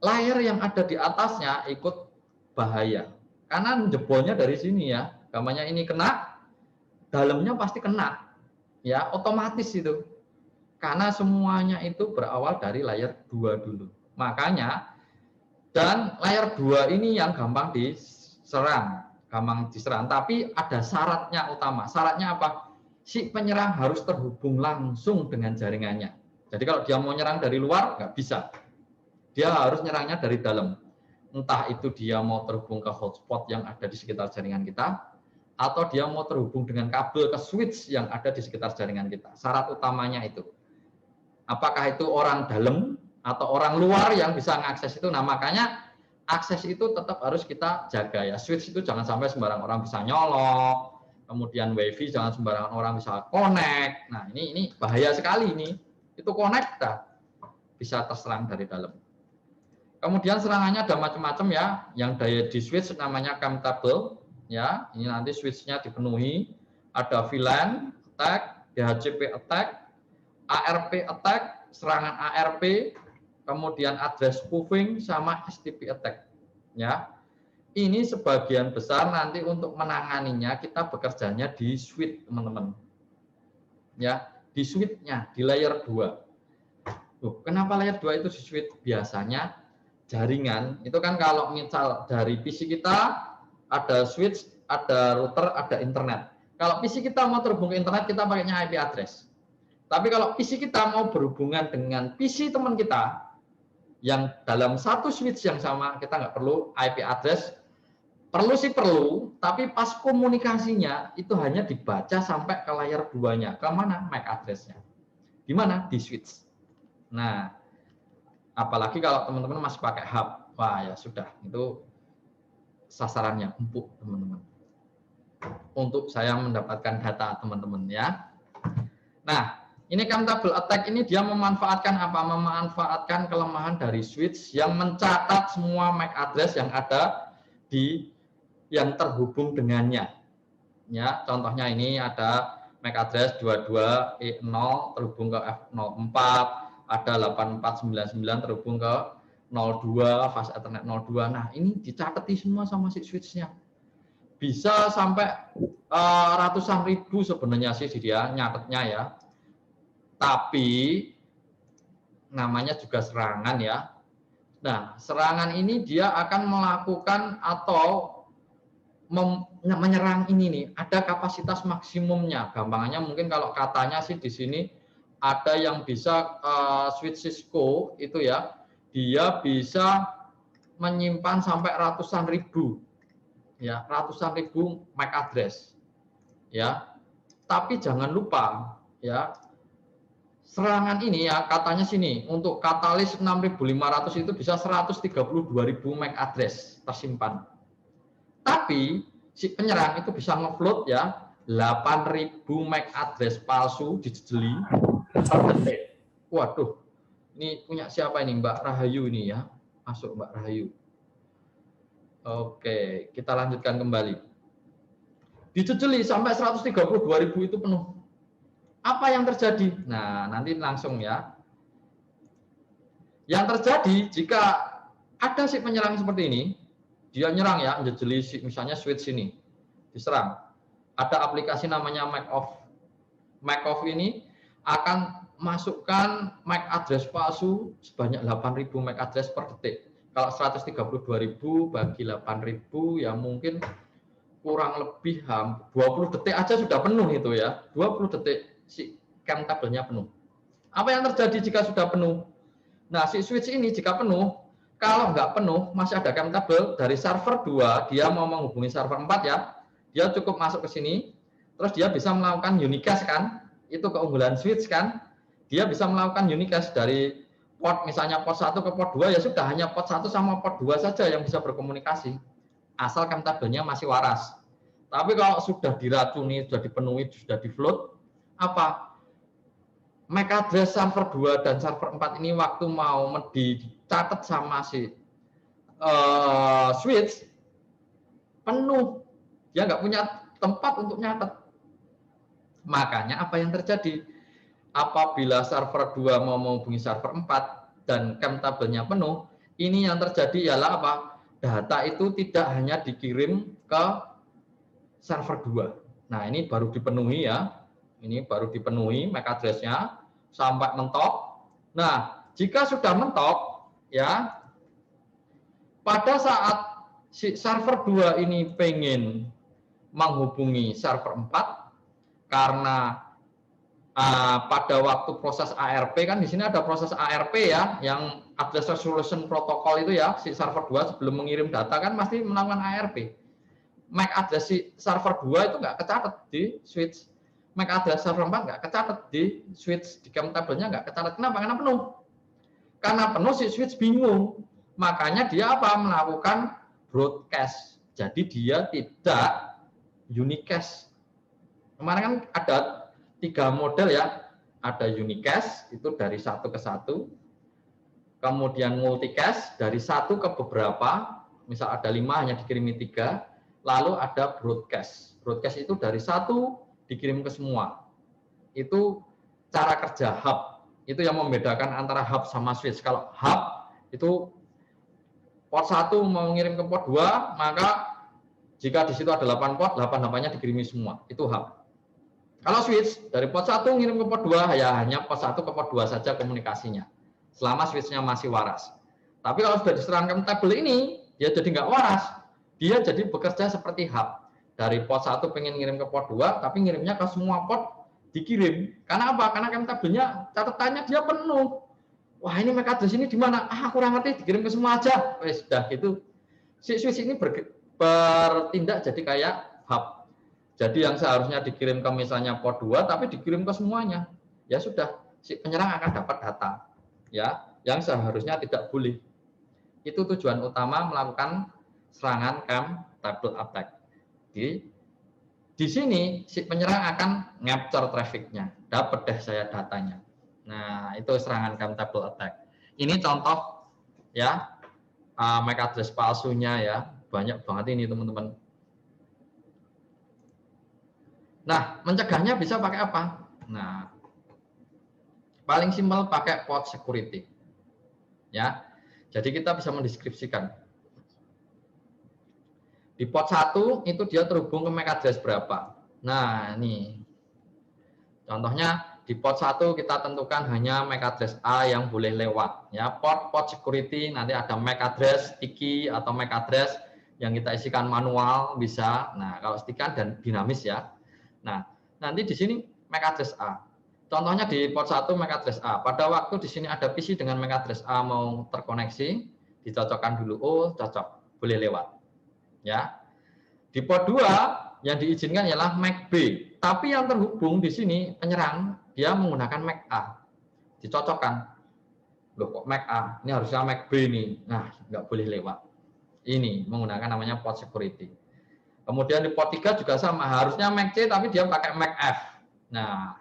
layer yang ada di atasnya ikut bahaya. Karena jebolnya dari sini ya, gambarnya ini kena, dalamnya pasti kena. Ya, otomatis itu. Karena semuanya itu berawal dari layer 2 dulu. Makanya, dan layer 2 ini yang gampang diserang. Tapi ada syaratnya utama. Syaratnya apa? Si penyerang harus terhubung langsung dengan jaringannya. Jadi kalau dia mau nyerang dari luar, nggak bisa. Dia harus nyerangnya dari dalam. Entah itu dia mau terhubung ke hotspot yang ada di sekitar jaringan kita, atau dia mau terhubung dengan kabel ke switch yang ada di sekitar jaringan kita. Syarat utamanya itu. Apakah itu orang dalam atau orang luar yang bisa mengakses itu. Nah, makanya akses itu tetap harus kita jaga ya. Switch itu jangan sampai sembarang orang bisa nyolok. Kemudian WiFi jangan sembarangan orang bisa connect. Nah, ini bahaya sekali ini. Itu connect dah bisa terserang dari dalam. Kemudian serangannya ada macam-macam ya. Yang di switch namanya commutable ya. Ini nanti switch-nya dipenuhi. Ada VLAN attack, DHCP attack, ARP attack, serangan ARP, kemudian address spoofing sama STP attack. Ya. Ini sebagian besar nanti untuk menanganinya kita bekerjanya di switch, teman-teman. Ya, di switch-nya di layer 2. Kenapa layer 2 itu di switch? Biasanya jaringan itu kan kalau misal dari PC kita ada switch, ada router, ada internet. Kalau PC kita mau terhubung ke internet kita pakainya IP address. Tapi kalau PC kita mau berhubungan dengan PC teman kita yang dalam satu switch yang sama, kita nggak perlu IP address. Perlu sih perlu, tapi pas komunikasinya itu hanya dibaca sampai ke layer 2-nya. Ke mana? MAC address-nya. Di mana? Di switch. Nah, apalagi kalau teman-teman masih pakai hub, wah ya sudah, itu sasarannya empuk teman-teman. Untuk saya mendapatkan data teman-teman ya. Nah, ini commutable attack ini dia memanfaatkan apa? Memanfaatkan kelemahan dari switch yang mencatat semua MAC address yang ada di yang terhubung dengannya. Ya, contohnya ini ada MAC address 22E0 terhubung ke F04, ada 8499 terhubung ke 02, fast ethernet 02. Nah, ini dicatati semua sama si switch-nya. Bisa sampai ratusan ribu sebenarnya sih dia nyatetnya ya. Tapi namanya juga serangan ya. Nah, serangan ini dia akan melakukan atau menyerang ini nih, ada kapasitas maksimumnya. Gampangannya mungkin kalau katanya sih di sini ada yang bisa switch Cisco itu ya, dia bisa menyimpan sampai ratusan ribu ya, ratusan ribu MAC address ya. Tapi jangan lupa ya, serangan ini ya katanya sini untuk katalis 6500 itu bisa 132.000 MAC address tersimpan. Tapi si penyerang itu bisa ngefloat ya 8.000 MAC address palsu dijejeli per detik. Waduh, ini punya siapa ini Mbak Rahayu ini ya? Masuk Mbak Rahayu. Oke, kita lanjutkan kembali. Dijejeli sampai 132.000 itu penuh. Apa yang terjadi? Nah, nanti langsung ya. Yang terjadi jika ada si penyerang seperti ini, dia nyerang ya, menjejeli misalnya switch ini, diserang. Ada aplikasi namanya MacOff. MacOff ini akan masukkan MAC address palsu sebanyak 8.000 MAC address per detik. Kalau 132.000 bagi 8.000 ya mungkin kurang lebih 20 detik aja sudah penuh itu ya. 20 detik si cam tabelnya penuh. Apa yang terjadi jika sudah penuh? Nah, si switch ini jika penuh, kalau nggak penuh, masih ada cam tabel dari server 2, dia mau menghubungi server 4 ya, dia cukup masuk ke sini, terus dia bisa melakukan unicast kan, itu keunggulan switch kan, dia bisa melakukan unicast dari port, misalnya port 1 ke port 2, ya sudah, hanya port 1 sama port 2 saja yang bisa berkomunikasi, asal cam tabelnya masih waras. Tapi kalau sudah diracuni, sudah dipenuhi, sudah di-float, apa? MAC address server 2 dan server 4 ini waktu mau dicatat sama si switch penuh, dia nggak punya tempat untuk nyatet. Makanya apa yang terjadi? Apabila server 2 mau menghubungi server 4 dan cam tabelnya penuh, ini yang terjadi ialah apa? Data itu tidak hanya dikirim ke server 2. Nah, ini baru dipenuhi ya. Ini baru dipenuhi MAC address-nya sampai mentok. Nah, jika sudah mentok ya, pada saat si server 2 ini pengen menghubungi server 4 karena pada waktu proses ARP kan di sini ada proses ARP ya, yang Address Resolution Protocol itu ya, si server 2 sebelum mengirim data kan pasti melakukan ARP. MAC address si server 2 itu nggak kecatat di switch. MAC address server 4 nggak kecatat di switch, di cam tabelnya nggak kecatat. Kenapa? Karena penuh. Karena penuh si switch bingung. Makanya dia apa? Melakukan broadcast. Jadi dia tidak unicast. Kemarin kan ada 3 model ya. Ada unicast, itu dari 1 ke 1. Kemudian multicast, dari 1 ke beberapa. Misal ada 5, hanya dikirimi 3. Lalu ada broadcast. Broadcast itu dari 1 dikirim ke semua. Itu cara kerja hub. Itu yang membedakan antara hub sama switch. Kalau hub itu port 1 mau ngirim ke port 2, maka jika di situ ada 8 port, 8-8-nya dikirimi semua. Itu hub. Kalau switch dari port 1 ngirim ke port 2, ya hanya port 1 ke port 2 saja komunikasinya. Selama switch-nya masih waras. Tapi kalau sudah diserangkan tabel ini, dia jadi nggak waras. Dia jadi bekerja seperti hub. Dari port 1 pengen ngirim ke port 2, tapi ngirimnya ke semua port dikirim. Karena apa? Karena kan tabelnya, catatannya dia penuh. Wah, ini MAC address ini di mana? Kurang ngerti, dikirim ke semua aja. Wes, dah gitu. Si switch ini bertindak jadi kayak hub. Jadi yang seharusnya dikirim ke misalnya port 2, tapi dikirim ke semuanya. Ya sudah, si penyerang akan dapat data. Ya, yang seharusnya tidak boleh. Itu tujuan utama melakukan serangan cam table attack. Di sini si penyerang akan capture trafficnya, dapat deh saya datanya. Nah, itu serangan cam table attack. Ini contoh ya, MAC address palsunya ya, banyak banget ini teman-teman. Nah, mencegahnya bisa pakai apa? Nah, paling simpel pakai port security. Ya. Jadi kita bisa mendeskripsikan. Di port 1 itu dia terhubung ke MAC address berapa? Nah, ini contohnya di port 1 kita tentukan hanya MAC address A yang boleh lewat. Ya, port security nanti ada MAC address sticky atau MAC address yang kita isikan manual bisa. Nah, kalau sticky dan dinamis ya. Nah, nanti di sini MAC address A. Contohnya di port 1 MAC address A. Pada waktu di sini ada PC dengan MAC address A mau terkoneksi, dicocokkan dulu. Oh, cocok, boleh lewat. Ya. Di port 2 yang diizinkan ialah MAC B. Tapi yang terhubung di sini penyerang dia menggunakan MAC A. Dicocokkan. Loh kok MAC A? Ini harusnya MAC B nih. Nah, nggak boleh lewat. Ini menggunakan namanya port security. Kemudian di port 3 juga sama. Harusnya MAC C tapi dia pakai MAC F. Nah,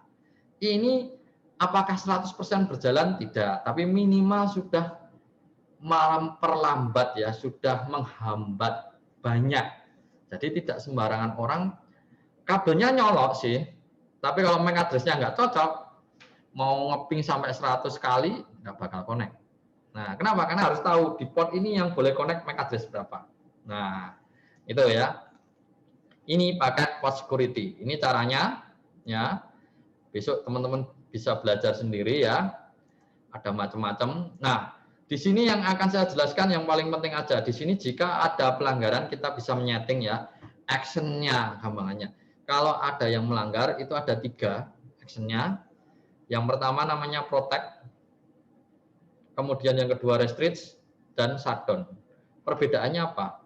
ini apakah 100% berjalan? Tidak. Tapi minimal sudah memperlambat ya, sudah menghambat banyak. Jadi tidak sembarangan orang kabelnya nyolok sih, tapi kalau MAC address-nya nggak cocok, mau ngeping sampai 100 kali, nggak bakal connect. Nah, kenapa? Karena harus tahu di port ini yang boleh connect MAC address berapa. Nah, itu ya. Ini pakai port security. Ini caranya, ya. Besok teman-teman bisa belajar sendiri ya. Ada macam-macam. Nah, di sini yang akan saya jelaskan yang paling penting aja. Di sini jika ada pelanggaran kita bisa menyeting ya, action-nya gampangannya. Kalau ada yang melanggar, itu ada 3 action-nya. Yang pertama namanya protect, kemudian yang kedua restrict, dan shutdown. Perbedaannya apa?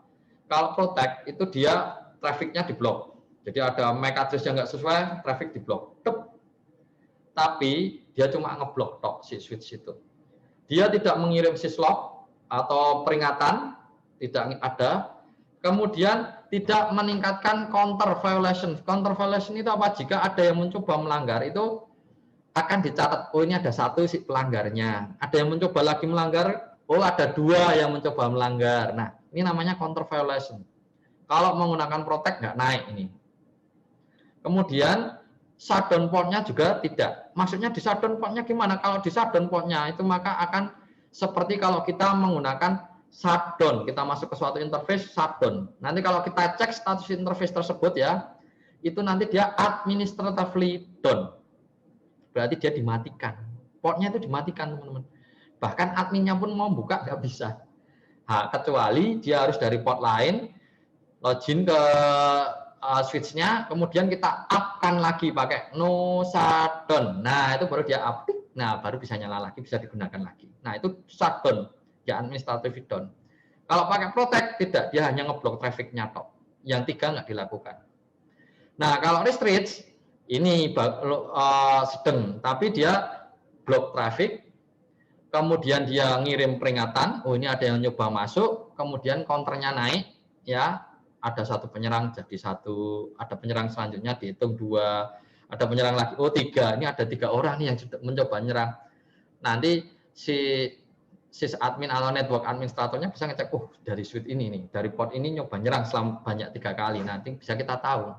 Kalau protect, itu dia traffic-nya diblok. Jadi ada MAC address yang nggak sesuai, traffic diblok. Tapi dia cuma ngeblok tok si switch itu. Dia tidak mengirim syslog atau peringatan, tidak ada. Kemudian tidak meningkatkan counter violation. Counter violation itu apa? Jika ada yang mencoba melanggar itu akan dicatat. Oh ini ada 1 si pelanggarnya. Ada yang mencoba lagi melanggar. Oh ada 2 yang mencoba melanggar. Nah ini namanya counter violation. Kalau menggunakan protect nggak naik ini. Kemudian shutdown portnya juga tidak. Maksudnya di shutdown portnya gimana? Kalau di shutdown portnya itu maka akan seperti kalau kita menggunakan shutdown, kita masuk ke suatu interface shutdown. Nanti kalau kita cek status interface tersebut ya, itu nanti dia administratively down. Berarti dia dimatikan. Portnya itu dimatikan teman-teman. Bahkan adminnya pun mau buka nggak bisa. Nah, kecuali dia harus dari port lain, login ke switch-nya, kemudian kita up-kan lagi pakai no shutdown. Nah, itu baru dia up. Nah, baru bisa nyala lagi, bisa digunakan lagi. Nah, itu shutdown, ya administrative down. Kalau pakai protect, tidak. Dia hanya ngeblok traffic-nya tok. Yang 3 nggak dilakukan. Nah, kalau restrict, ini sedang, tapi dia blok traffic, kemudian dia ngirim peringatan, oh ini ada yang nyoba masuk, kemudian counternya naik, ya, ada 1 penyerang jadi 1, ada penyerang selanjutnya dihitung 2, ada penyerang lagi, oh 3, ini ada 3 orang nih yang mencoba nyerang. Nanti si sysadmin atau network administratornya bisa ngecek, oh dari switch ini nih, dari port ini nyoba nyerang selama banyak 3 kali, nanti bisa kita tahu,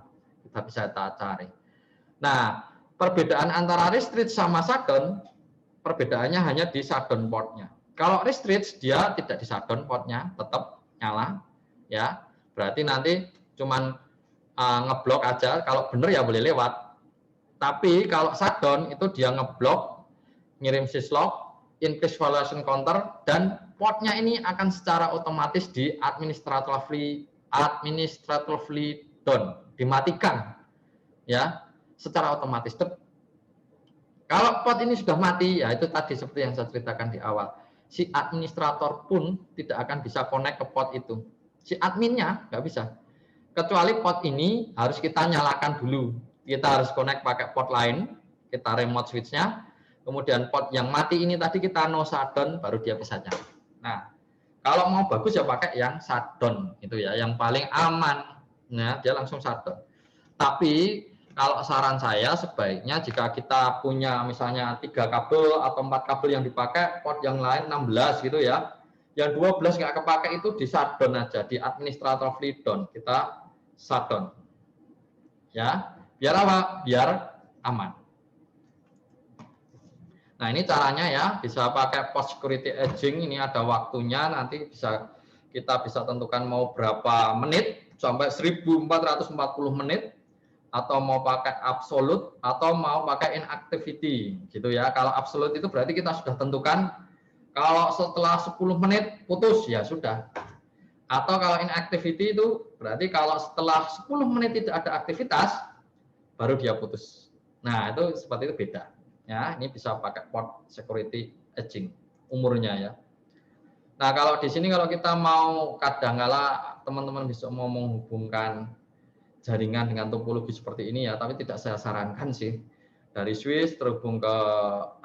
kita bisa cari. Nah, perbedaan antara restrict sama shutdown, perbedaannya hanya di shutdown portnya. Kalau restrict dia tidak di shutdown portnya, tetap nyala, ya. Berarti nanti cuman ngeblok aja. Kalau benar ya boleh lewat. Tapi kalau shutdown itu dia ngeblok, ngirim syslog, increase violation counter, dan portnya ini akan secara otomatis di administratively down, dimatikan, ya, secara otomatis. Kalau port ini sudah mati, ya itu tadi seperti yang saya ceritakan di awal. Si administrator pun tidak akan bisa connect ke port itu. Si adminnya nggak bisa. Kecuali port ini harus kita nyalakan dulu. Kita harus connect pakai port lain, kita remote switch-nya. Kemudian port yang mati ini tadi kita no shutdown, baru dia bisa nyala. Nah, kalau mau bagus ya pakai yang shutdown, itu ya, yang paling aman. Nah, dia langsung shutdown. Tapi kalau saran saya sebaiknya jika kita punya misalnya 3 kabel atau 4 kabel yang dipakai, port yang lain 16 gitu ya, yang 12 nggak kepake itu di shutdown aja, di administratively down, kita shutdown. Ya, biar apa? Biar aman. Nah ini caranya ya, bisa pakai post security edging, ini ada waktunya, nanti kita bisa tentukan mau berapa menit, sampai 1440 menit. atau mau pakai absolute, atau mau pakai inactivity, gitu ya. Kalau absolute itu berarti kita sudah tentukan kalau setelah 10 menit putus, ya sudah. Atau kalau inactivity itu berarti kalau setelah 10 menit tidak ada aktivitas, baru dia putus. Nah, itu seperti itu beda. Ya, ini bisa pakai port security aging umurnya ya. Nah, kalau di sini kalau kita mau kadangkala teman-teman bisa mau menghubungkan jaringan dengan topologi seperti ini ya, tapi tidak saya sarankan sih. Dari switch terhubung ke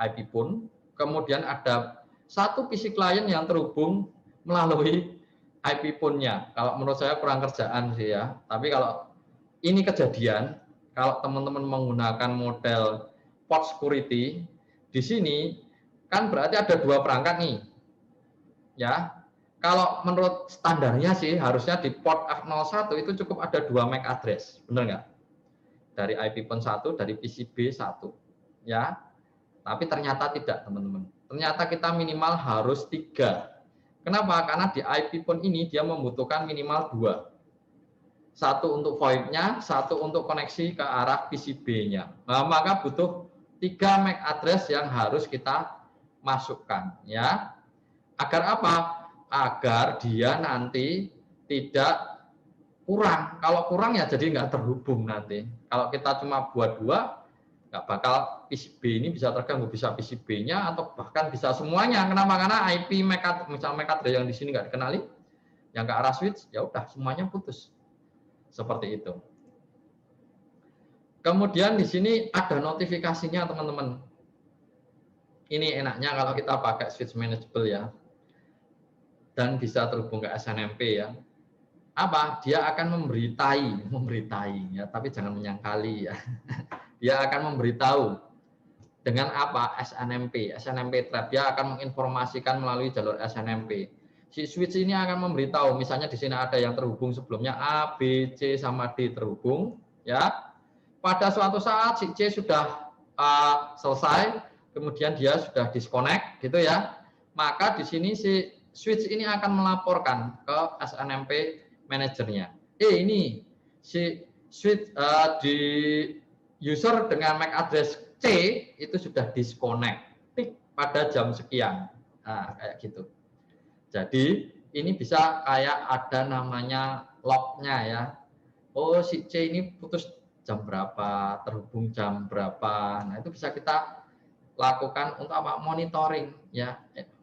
IP pun, kemudian ada satu PC client yang terhubung melalui IP pun-nya. Kalau menurut saya kurang kerjaan sih ya. Tapi kalau ini kejadian, kalau teman-teman menggunakan model port security, di sini kan berarti ada dua perangkat nih. Ya, kalau menurut standarnya sih harusnya di port F01 itu cukup ada 2 MAC address, benar nggak? Dari IP pon 1, dari PCB 1. Ya, tapi ternyata tidak teman-teman. Ternyata kita minimal harus 3. Kenapa? Karena di IP pon ini dia membutuhkan minimal 2. Satu untuk VoIP-nya, satu untuk koneksi ke arah PCB-nya. Nah, maka butuh 3 MAC address yang harus kita masukkan. Ya, agar apa? Agar dia nanti tidak kurang. Kalau kurang ya jadi nggak terhubung nanti. Kalau kita cuma buat 2, nggak bakal PCB ini bisa terganggu. Bisa PCB-nya atau bahkan bisa semuanya. Kenapa? Karena IP misalnya MAC address yang di sini nggak dikenali, yang ke arah switch, ya udah semuanya putus. Seperti itu. Kemudian di sini ada notifikasinya teman-teman. Ini enaknya kalau kita pakai switch manageable ya. Dan bisa terhubung ke SNMP ya. Apa? Dia akan memberitahi ya, tapi jangan menyangkali ya. Dia akan memberitahu dengan apa? SNMP trap. Dia akan menginformasikan melalui jalur SNMP. Si switch ini akan memberitahu, misalnya di sini ada yang terhubung sebelumnya A, B, C sama D terhubung ya. Pada suatu saat si C sudah selesai, kemudian dia sudah disconnect gitu ya. Maka di sini si switch ini akan melaporkan ke SNMP manajernya. Ini si switch di user dengan MAC address C itu sudah disconnect pada jam sekian. Nah, kayak gitu. Jadi ini bisa kayak ada namanya lognya ya. Oh, si C ini putus jam berapa, terhubung jam berapa. Nah, itu bisa kita lakukan untuk apa? Monitoring ya.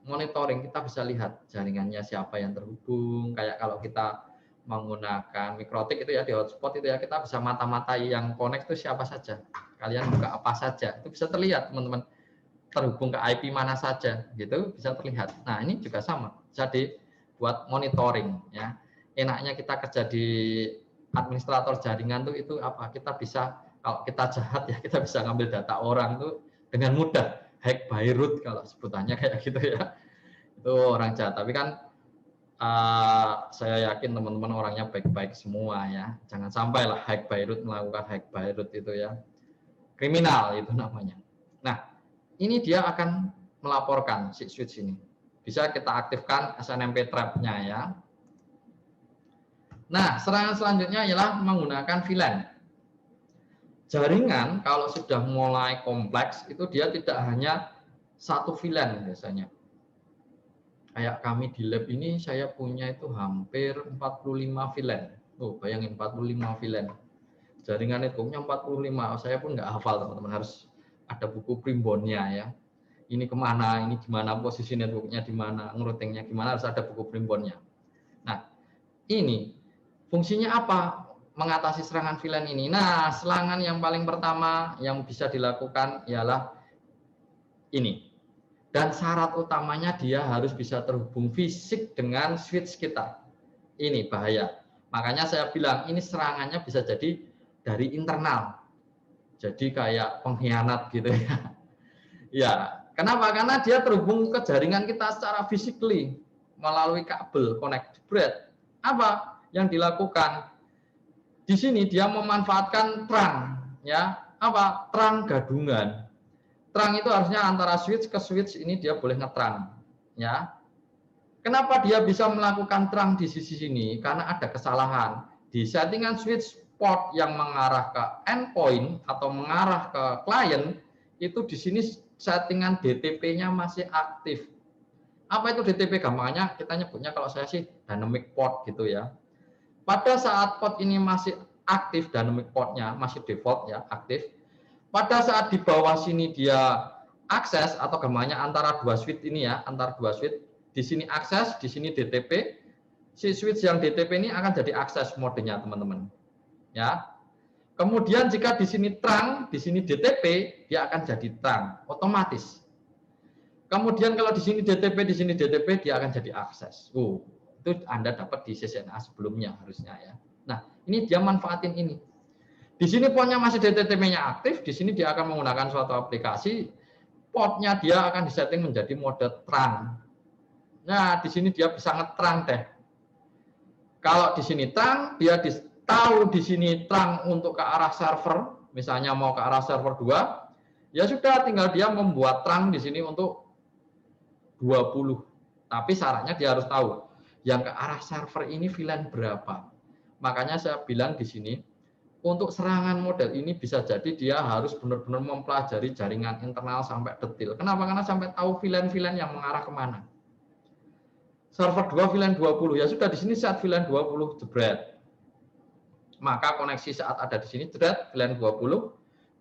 Monitoring, kita bisa lihat jaringannya siapa yang terhubung. Kayak kalau kita menggunakan mikrotik itu ya, di hotspot itu ya, kita bisa mata-matai yang connect itu siapa saja. Kalian buka apa saja, itu bisa terlihat teman-teman. Terhubung ke IP mana saja gitu, bisa terlihat. Nah, ini juga sama, bisa dibuat monitoring ya. Enaknya kita kerja di administrator jaringan tuh itu apa? Kita bisa, kalau kita jahat ya, kita bisa ngambil data orang tuh dengan mudah. Hack by root kalau sebutannya kayak gitu ya. Itu orang jahat. Tapi kan saya yakin teman-teman orangnya baik-baik semua ya. Jangan sampai lah hack by root, melakukan hack by root itu ya. Kriminal itu namanya. Nah, ini dia akan melaporkan si switch ini. Bisa kita aktifkan SNMP trap-nya ya. Nah, serangan selanjutnya ialah menggunakan VLAN. Jaringan kalau sudah mulai kompleks itu dia tidak hanya satu VLAN biasanya. Kayak kami di lab ini saya punya itu hampir 45 VLAN. Oh, bayangin 45 VLAN. Jaringan networknya 45. Saya pun nggak hafal teman-teman, harus ada buku primbonnya ya. Ini kemana, ini gimana posisi networknya di mana, ngeroutingnya gimana, harus ada buku primbonnya. Nah, ini fungsinya apa? Mengatasi serangan VLAN ini. Nah, serangan yang paling pertama yang bisa dilakukan ialah ini. Dan syarat utamanya dia harus bisa terhubung fisik dengan switch kita. Ini bahaya. Makanya saya bilang ini serangannya bisa jadi dari internal. Jadi kayak pengkhianat gitu ya. Ya, kenapa? Karena dia terhubung ke jaringan kita secara physically melalui kabel connect bread. Apa yang dilakukan? Di sini dia memanfaatkan terang, ya, apa? Terang gadungan. Terang itu harusnya antara switch ke switch ini dia boleh ngeterang, ya. Kenapa dia bisa melakukan terang di sisi sini? Karena ada kesalahan di settingan switch port yang mengarah ke endpoint atau mengarah ke klien, itu di sini settingan DTP-nya masih aktif. Apa itu DTP? Gampangnya kita nyebutnya kalau saya sih dynamic port gitu ya. Pada saat port ini masih aktif, dynamic portnya masih default ya, aktif. Pada saat di bawah sini dia akses atau gampangnya antara dua switch ini ya, antara dua switch, di sini akses, di sini DTP. Si switch yang DTP ini akan jadi akses modenya teman-teman. Ya. Kemudian jika di sini terang, di sini DTP, dia akan jadi terang otomatis. Kemudian kalau di sini DTP, dia akan jadi akses. Itu Anda dapat di CCNA sebelumnya harusnya ya. Nah, ini dia manfaatin ini. Di sini portnya masih DTP-nya aktif, di sini dia akan menggunakan suatu aplikasi, portnya dia akan disetting menjadi mode terang. Nah, di sini dia bisa ngeterang deh. Kalau di sini terang, dia tahu di sini terang untuk ke arah server, misalnya mau ke arah server 2, ya sudah tinggal dia membuat terang di sini untuk 20. Tapi syaratnya dia harus tahu yang ke arah server ini VLAN berapa. Makanya saya bilang di sini untuk serangan model ini bisa jadi dia harus benar-benar mempelajari jaringan internal sampai detail. Kenapa? Karena sampai tahu VLAN-VLAN yang mengarah kemana. Server 2 VLAN 20, ya sudah di sini saat VLAN 20 jebret. Maka koneksi saat ada di sini jebret VLAN 20,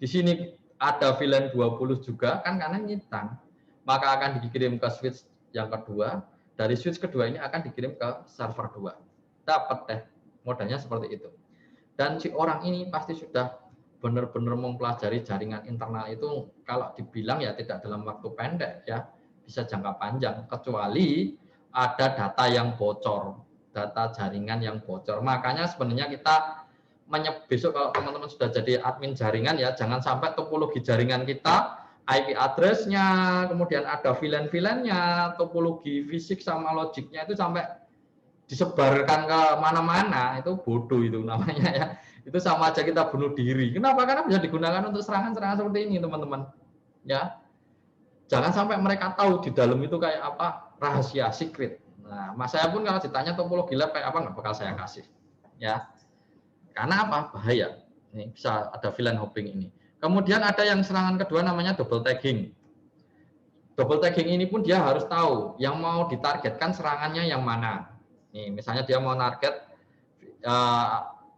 di sini ada VLAN 20 juga kan karena nyitang. Maka akan dikirim ke switch yang kedua, dari switch kedua ini akan dikirim ke server 2. Dapat deh modalnya seperti itu. Dan si orang ini pasti sudah benar-benar mempelajari jaringan internal itu, kalau dibilang ya tidak dalam waktu pendek ya, bisa jangka panjang, kecuali ada data yang bocor, data jaringan yang bocor. Makanya sebenarnya kita besok kalau teman-teman sudah jadi admin jaringan ya, jangan sampai topologi jaringan kita, IP address-nya, kemudian ada VLAN-VLAN-nya, topologi fisik sama logiknya itu sampai disebarkan ke mana-mana, itu bodoh itu namanya ya. Itu sama aja kita bunuh diri. Kenapa? Karena bisa digunakan untuk serangan-serangan seperti ini, teman-teman. Ya. Jangan sampai mereka tahu di dalam itu kayak apa, rahasia secret. Nah, mas saya pun kalau ditanya topologi lab kayak apa nggak bakal saya kasih. Ya. Karena apa? Bahaya. Ini bisa ada VLAN hopping ini. Kemudian ada yang serangan kedua namanya double tagging. Double tagging ini pun dia harus tahu yang mau ditargetkan serangannya yang mana. Nih, misalnya dia mau target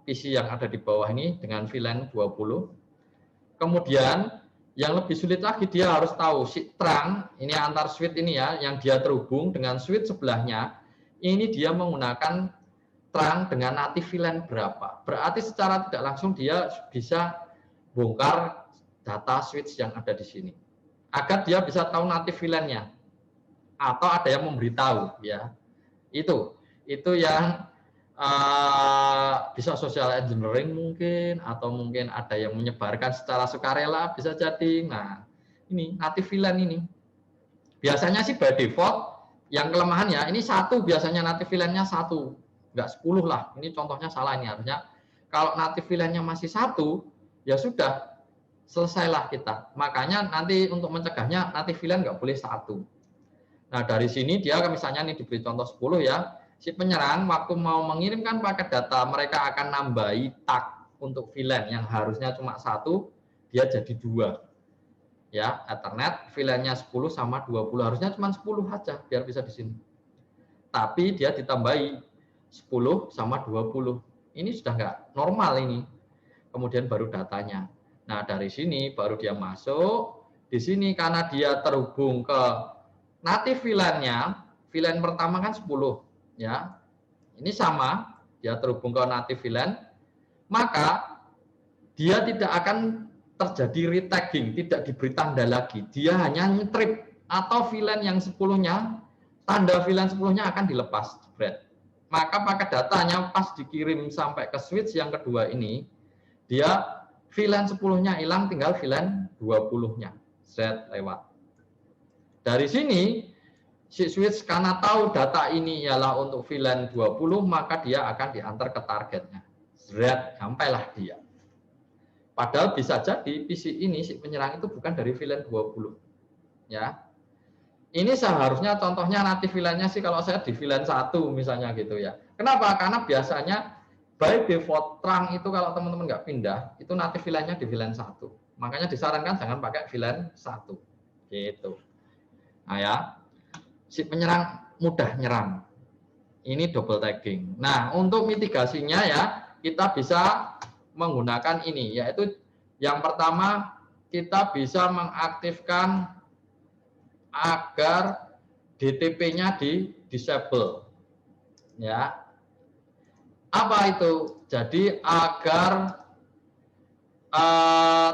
PC yang ada di bawah ini dengan VLAN 20. Kemudian yang lebih sulit lagi dia harus tahu si terang ini antar switch ini ya, yang dia terhubung dengan switch sebelahnya, ini dia menggunakan terang dengan natif VLAN berapa. Berarti secara tidak langsung dia bisa bongkar data switch yang ada di sini. Agar dia bisa tahu natif VLAN-nya. Atau ada yang memberitahu ya. Itu yang bisa social engineering mungkin, atau mungkin ada yang menyebarkan secara sukarela bisa jadi. Nah, ini native VLAN ini. Biasanya sih by default yang kelemahannya ini satu, biasanya native VLAN-nya satu, enggak 10 lah. Ini contohnya salah ini harusnya. Kalau native VLAN-nya masih satu, ya sudah selesailah kita. Makanya nanti untuk mencegahnya native VLAN enggak boleh satu. Nah, dari sini dia misalnya ini diberi contoh 10 ya. Si penyerang waktu mau mengirimkan paket data, mereka akan nambahi tag untuk VLAN yang harusnya cuma satu, dia jadi 2. Ya, Ethernet VLAN-nya 10 sama 20, harusnya cuma 10 aja biar bisa di sini. Tapi dia ditambahi 10 sama 20. Ini sudah enggak normal ini. Kemudian baru datanya. Nah, dari sini baru dia masuk. Di sini karena dia terhubung ke native VLAN-nya, VLAN pertama kan 10. Ya, ini sama, dia terhubung ke native VLAN, maka dia tidak akan terjadi retagging, tidak diberi tanda lagi, dia hanya ngetrip atau VLAN yang 10-nya, tanda VLAN 10-nya akan dilepas, maka paket datanya pas dikirim sampai ke switch yang kedua ini, dia VLAN 10-nya hilang, tinggal VLAN 20-nya, lewat. Dari sini si switch karena tahu data ini ialah untuk VLAN 20, maka dia akan diantar ke targetnya. Sampailah dia. Padahal bisa jadi PC ini, si penyerang itu bukan dari VLAN 20. Ya. Ini seharusnya contohnya native VLAN-nya sih kalau saya di VLAN 1 misalnya gitu ya. Kenapa? Karena biasanya by default terang itu kalau teman-teman nggak pindah, itu native VLAN-nya di VLAN 1. Makanya disarankan jangan pakai VLAN 1. Gitu. Nah ya, si penyerang mudah nyerang. Ini double tagging. Nah, untuk mitigasinya ya, kita bisa menggunakan ini, yaitu yang pertama kita bisa mengaktifkan agar DTP-nya di disable. Ya. Apa itu? Jadi agar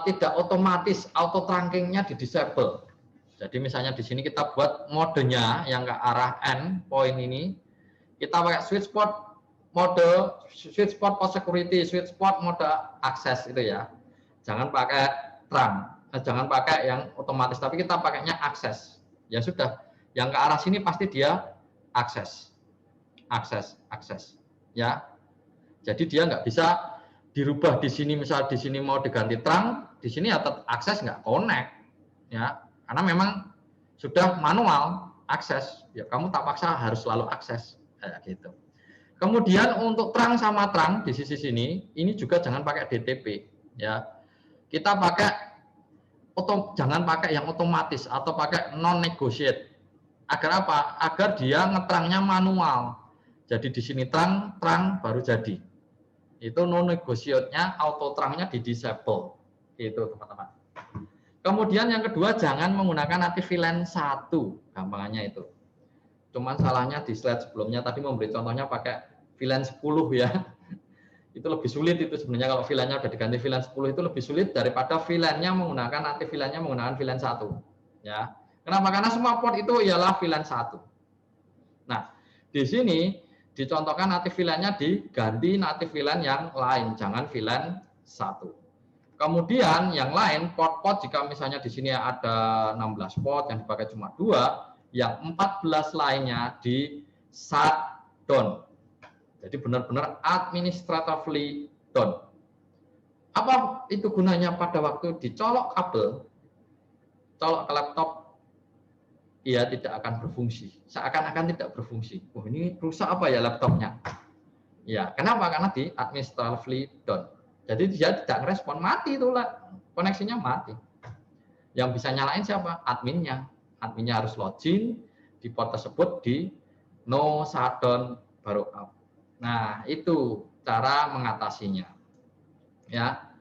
tidak otomatis auto trunking-nya di disable. Jadi misalnya di sini kita buat modenya yang ke arah N point ini, kita pakai switch port mode, switch port post security, switch port mode akses itu ya. Jangan pakai trunk, jangan pakai yang otomatis, tapi kita pakainya akses. Ya sudah, yang ke arah sini pasti dia akses, akses, ya. Jadi dia nggak bisa dirubah di sini, misal di sini mau diganti trunk, di sini tetap akses nggak connect, ya. Karena memang sudah manual akses, ya kamu tak paksa harus selalu akses, kayak gitu. Kemudian untuk terang sama terang di sisi sini, ini juga jangan pakai DTP, ya. Kita pakai jangan pakai yang otomatis atau pakai non negotiate. Agar apa? Agar dia ngeterangnya manual. Jadi di sini terang baru jadi. Itu non negotiate-nya, auto terangnya di disable. Itu teman-teman. Kemudian yang kedua, jangan menggunakan native VLAN 1, gampangannya itu. Cuman salahnya di slide sebelumnya tadi memberi contohnya pakai VLAN 10 ya. Itu lebih sulit itu sebenarnya kalau VLAN-nya udah diganti VLAN 10 itu lebih sulit daripada VLAN-nya menggunakan native VLAN-nya menggunakan VLAN 1. Ya. Kenapa? Karena semua port itu ialah VLAN 1. Nah, di sini dicontohkan native VLAN-nya diganti native VLAN yang lain, jangan VLAN 1. Kemudian yang lain port-port jika misalnya di sini ada 16 port yang dipakai cuma 2, yang 14 lainnya di shutdown. Jadi benar-benar administratively down. Apa itu gunanya pada waktu dicolok kabel, colok ke laptop, ia tidak akan berfungsi. Seakan-akan tidak berfungsi. Oh, ini rusak apa ya laptopnya? Ya, kenapa? Karena di administratively down. Jadi dia tidak merespon, mati itulah, koneksinya mati. Yang bisa nyalain siapa? Adminnya. Adminnya harus login di port tersebut di no shutdown baru up. Nah, itu cara mengatasinya. Ya.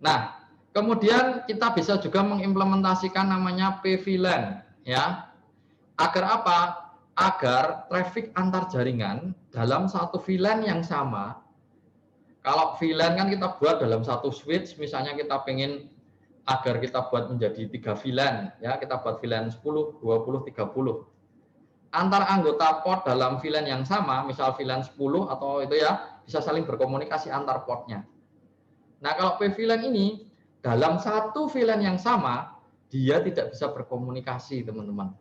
Nah, kemudian kita bisa juga mengimplementasikan namanya pVLAN, ya. Agar apa? Agar traffic antar jaringan dalam satu VLAN yang sama. Kalau VLAN kan kita buat dalam satu switch, misalnya kita pengen agar kita buat menjadi 3 VLAN, ya kita buat VLAN 10, 20, 30. Antar anggota port dalam VLAN yang sama, misal VLAN 10 atau itu ya, bisa saling berkomunikasi antar portnya. Nah kalau pVLAN ini, dalam satu VLAN yang sama, dia tidak bisa berkomunikasi teman-teman.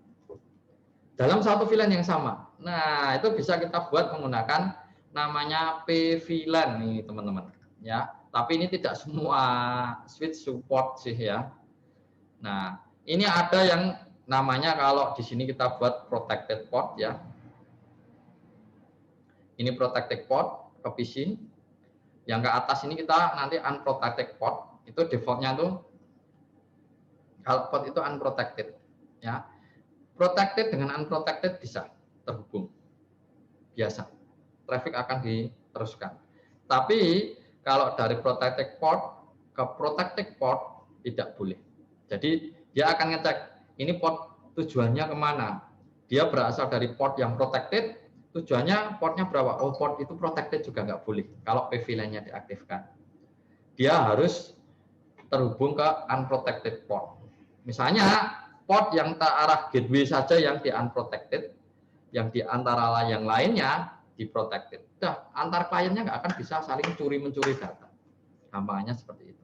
Dalam satu VLAN yang sama. Nah itu bisa kita buat menggunakan namanya pVLAN nih teman-teman ya, tapi ini tidak semua switch support sih ya. Nah ini ada yang namanya, kalau di sini kita buat protected port ya, ini protected port ke PC, yang ke atas ini kita nanti unprotected port, itu defaultnya tuh kalau port itu unprotected ya. Protected dengan unprotected bisa terhubung biasa, traffic akan diteruskan. Tapi kalau dari protected port ke protected port tidak boleh. Jadi dia akan ngecek ini port tujuannya kemana. Dia berasal dari port yang protected, tujuannya portnya berapa? Oh, port itu protected juga nggak boleh kalau pVLAN-nya diaktifkan. Dia harus terhubung ke unprotected port. Misalnya port yang ke arah gateway saja yang di unprotected, yang di antara yang lainnya di protected. Udah, antar kliennya nggak akan bisa saling mencuri data. Gampangnya seperti itu.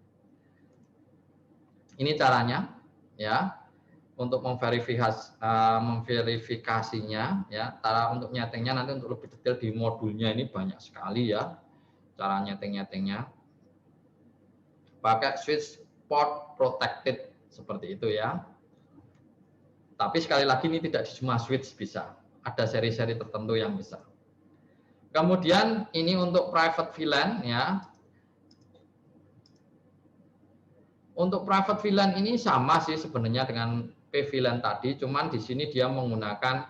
Ini caranya ya untuk memverifikasinya ya. Cara untuk nyetingnya nanti untuk lebih detail di modulnya ini banyak sekali ya. Cara nyeting-nyetingnya. Pakai switch port protected seperti itu ya. Tapi sekali lagi ini tidak di semua switch bisa. Ada seri-seri tertentu yang bisa. Kemudian ini untuk private VLAN ya. Untuk private VLAN ini sama sih sebenarnya dengan pVLAN tadi, cuman di sini dia menggunakan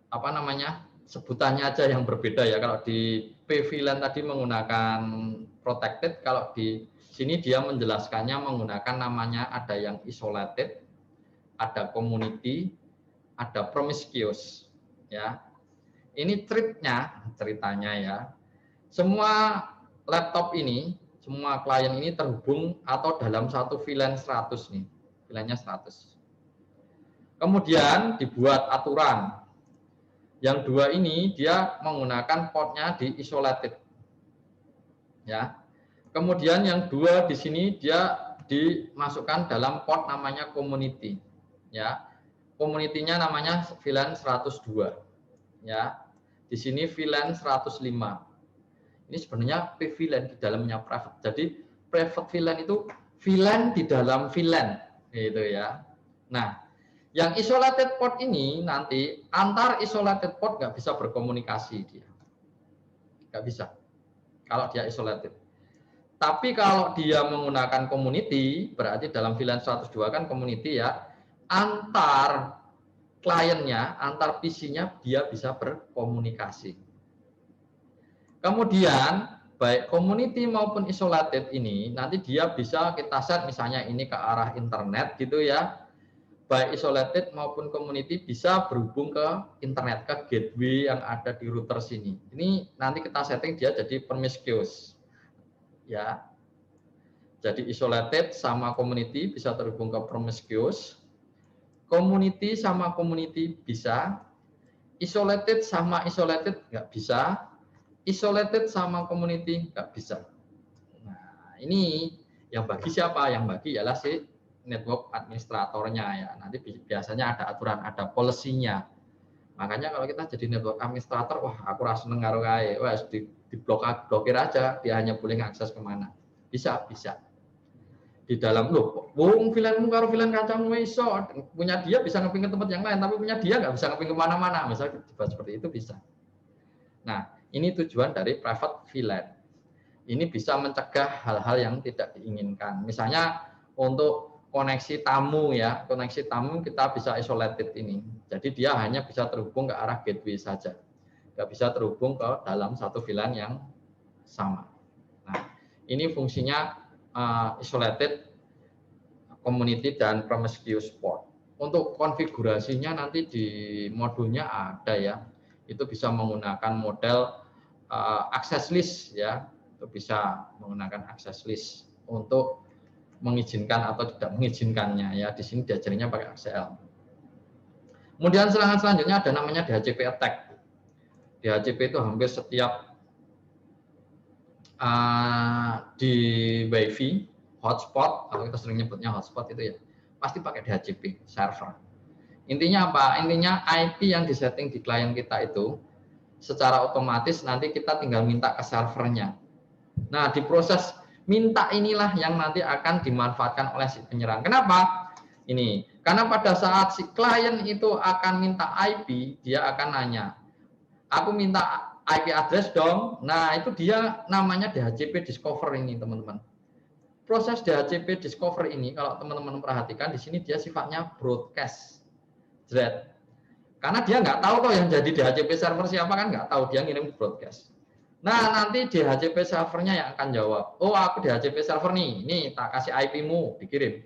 apa namanya, sebutannya aja yang berbeda ya. Kalau di pVLAN tadi menggunakan protected, kalau di sini dia menjelaskannya menggunakan namanya ada yang isolated, ada community, ada promiscuous ya. Ini ceritanya ya. Semua laptop ini, semua klien ini terhubung atau dalam satu VLAN 100 nih. VLAN-nya 100. Kemudian dibuat aturan. Yang dua ini dia menggunakan portnya di isolated. Ya. Kemudian yang dua di sini dia dimasukkan dalam port namanya community. Ya. Community-nya namanya VLAN 102. Ya. Di sini VLAN 105. Ini sebenarnya pVLAN di dalamnya private. Jadi private VLAN itu VLAN di dalam VLAN, gitu ya. Nah, yang isolated port ini nanti antar isolated port nggak bisa berkomunikasi dia, nggak bisa. Kalau dia isolated. Tapi kalau dia menggunakan community, berarti dalam VLAN 102 kan community ya, antar kliennya, antar PC-nya dia bisa berkomunikasi. Kemudian baik community maupun isolated ini nanti dia bisa kita set misalnya ini ke arah internet gitu ya. Baik isolated maupun community bisa berhubung ke internet, ke gateway yang ada di router sini. Ini nanti kita setting dia jadi promiscuous. Ya. Jadi isolated sama community bisa terhubung ke promiscuous. Community sama community bisa. Isolated sama isolated nggak bisa. Isolated sama community nggak bisa. Nah, ini yang bagi siapa? Yang bagi ialah si network administratornya ya. Nanti biasanya ada aturan, ada policy-nya. Makanya kalau kita jadi network administrator, wah aku rasa seneng karo kae, wah blokir aja, dia hanya boleh ngakses kemana. Bisa. Di dalam loh, wong VLAN-mu karo VLAN kancamu iso, punya dia bisa ngeping ke tempat yang lain, tapi punya dia nggak bisa ngeping kemana-mana. Misalnya seperti itu bisa. Nah, ini tujuan dari private VLAN. Ini bisa mencegah hal-hal yang tidak diinginkan. Misalnya untuk koneksi tamu ya, koneksi tamu kita bisa isolated ini. Jadi dia hanya bisa terhubung ke arah gateway saja. Nggak bisa terhubung ke dalam satu VLAN yang sama. Nah, ini fungsinya isolated, community, dan promiscuous port. Untuk konfigurasinya nanti di modulnya ada ya. Itu bisa menggunakan model access list ya, itu bisa menggunakan access list untuk mengizinkan atau tidak mengizinkannya ya. Di sini diajarnya pakai ACL. Kemudian serangan selanjutnya ada namanya DHCP attack. DHCP itu hampir setiap di WiFi hotspot, atau kita sering nyebutnya hotspot itu ya, pasti pakai DHCP server. Intinya apa? Intinya IP yang disetting di klien kita itu secara otomatis nanti kita tinggal minta ke servernya. Nah, di proses minta inilah yang nanti akan dimanfaatkan oleh si penyerang. Kenapa? Ini, karena pada saat si klien itu akan minta IP, dia akan nanya, aku minta IP address dong. Nah, itu dia namanya DHCP discover ini, teman-teman. Proses DHCP discover ini, kalau teman-teman perhatikan, di sini dia sifatnya broadcast. Karena dia nggak tahu kok yang jadi DHCP server siapa, kan nggak tahu, dia ngirim broadcast. Nah, nanti DHCP servernya yang akan jawab, oh aku DHCP server nih tak kasih IP-mu, dikirim.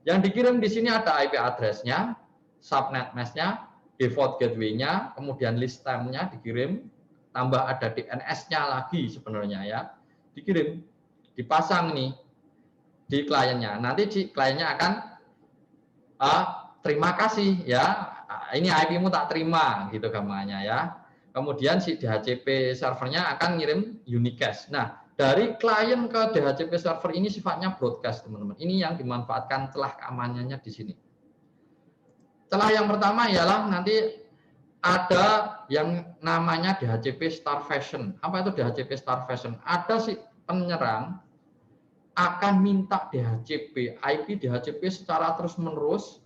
Yang dikirim di sini ada IP address-nya, subnet mask-nya, default gateway-nya, kemudian list time-nya dikirim, tambah ada DNS-nya lagi sebenarnya ya, dikirim, dipasang nih di kliennya. Nanti di kliennya akan terima kasih ya, ini IP-mu tak terima gitu gambarnya ya. Kemudian si DHCP servernya akan ngirim unicast. Nah, dari klien ke DHCP server ini sifatnya broadcast, teman-teman. Ini yang dimanfaatkan celah keamanannya di sini. Celah yang pertama ialah nanti ada yang namanya DHCP starvation. Apa itu DHCP starvation? Ada si penyerang akan minta DHCP, IP DHCP secara terus-menerus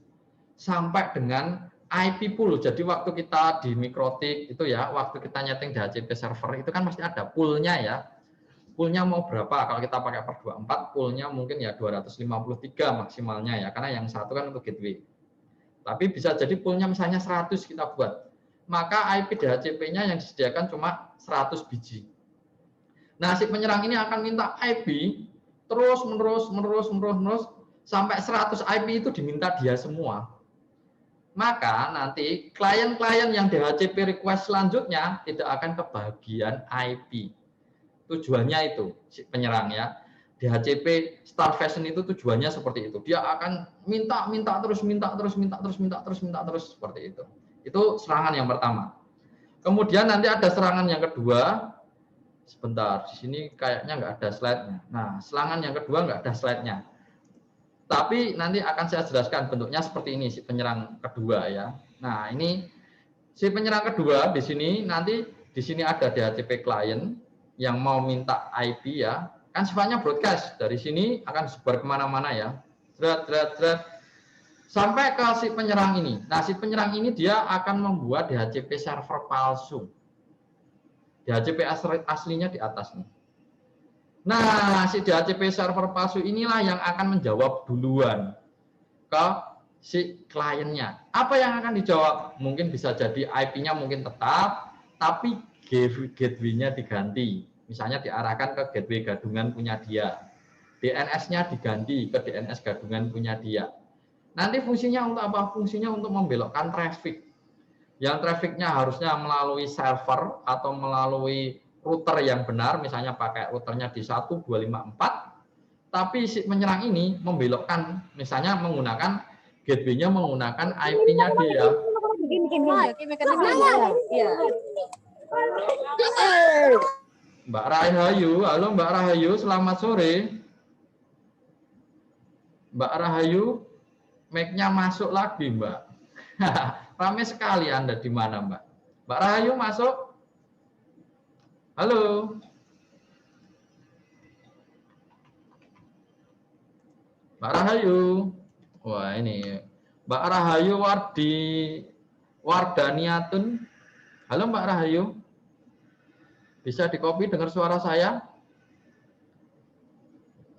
sampai dengan IP pool. Jadi waktu kita di Mikrotik itu ya, waktu kita nyeting DHCP server itu kan pasti ada poolnya ya. Poolnya mau berapa? Kalau kita pakai per 24, poolnya mungkin ya 253 maksimalnya ya, karena yang satu kan untuk gateway. Tapi bisa jadi poolnya misalnya 100 kita buat. Maka IP DHCP-nya yang disediakan cuma 100 biji. Nah, si penyerang ini akan minta IP terus menerus sampai 100 IP itu diminta dia semua. Maka nanti klien-klien yang DHCP request selanjutnya tidak akan kebagian IP. Tujuannya itu si penyerang ya. DHCP starvation itu tujuannya seperti itu. Dia akan minta terus seperti itu. Itu serangan yang pertama. Kemudian nanti ada serangan yang kedua. Sebentar, di sini kayaknya nggak ada slide-nya. Nah, serangan yang kedua nggak ada slide-nya. Tapi nanti akan saya jelaskan bentuknya seperti ini si penyerang kedua ya. Nah, ini si penyerang kedua di sini nanti di sini ada DHCP klien yang mau minta IP ya, kan sifatnya broadcast. Dari sini akan disebar kemana-mana ya. Sampai ke si penyerang ini. Nah, si penyerang ini dia akan membuat DHCP server palsu. DHCP aslinya di atas nih. Nah, si DHCP server palsu inilah yang akan menjawab duluan ke si kliennya. Apa yang akan dijawab? Mungkin bisa jadi IP-nya mungkin tetap, tapi gateway-nya diganti. Misalnya diarahkan ke gateway gadungan punya dia. DNS-nya diganti ke DNS gadungan punya dia. Nanti fungsinya untuk apa? Fungsinya untuk membelokkan traffic. Yang trafficnya harusnya melalui server atau melalui router yang benar, misalnya pakai routernya di 1254, tapi si penyerang ini membelokkan, misalnya menggunakan gateway-nya menggunakan IP-nya dia. Mbak Rahayu, halo Mbak Rahayu, selamat sore. Mbak Rahayu, mic-nya masuk lagi Mbak. Ramai sekali Anda di mana Mbak? Mbak Rahayu masuk? Halo. Mbak Rahayu. Wah ini Mbak Rahayu Wardaniatun. Halo Mbak Rahayu. Bisa di-copy dengar suara saya?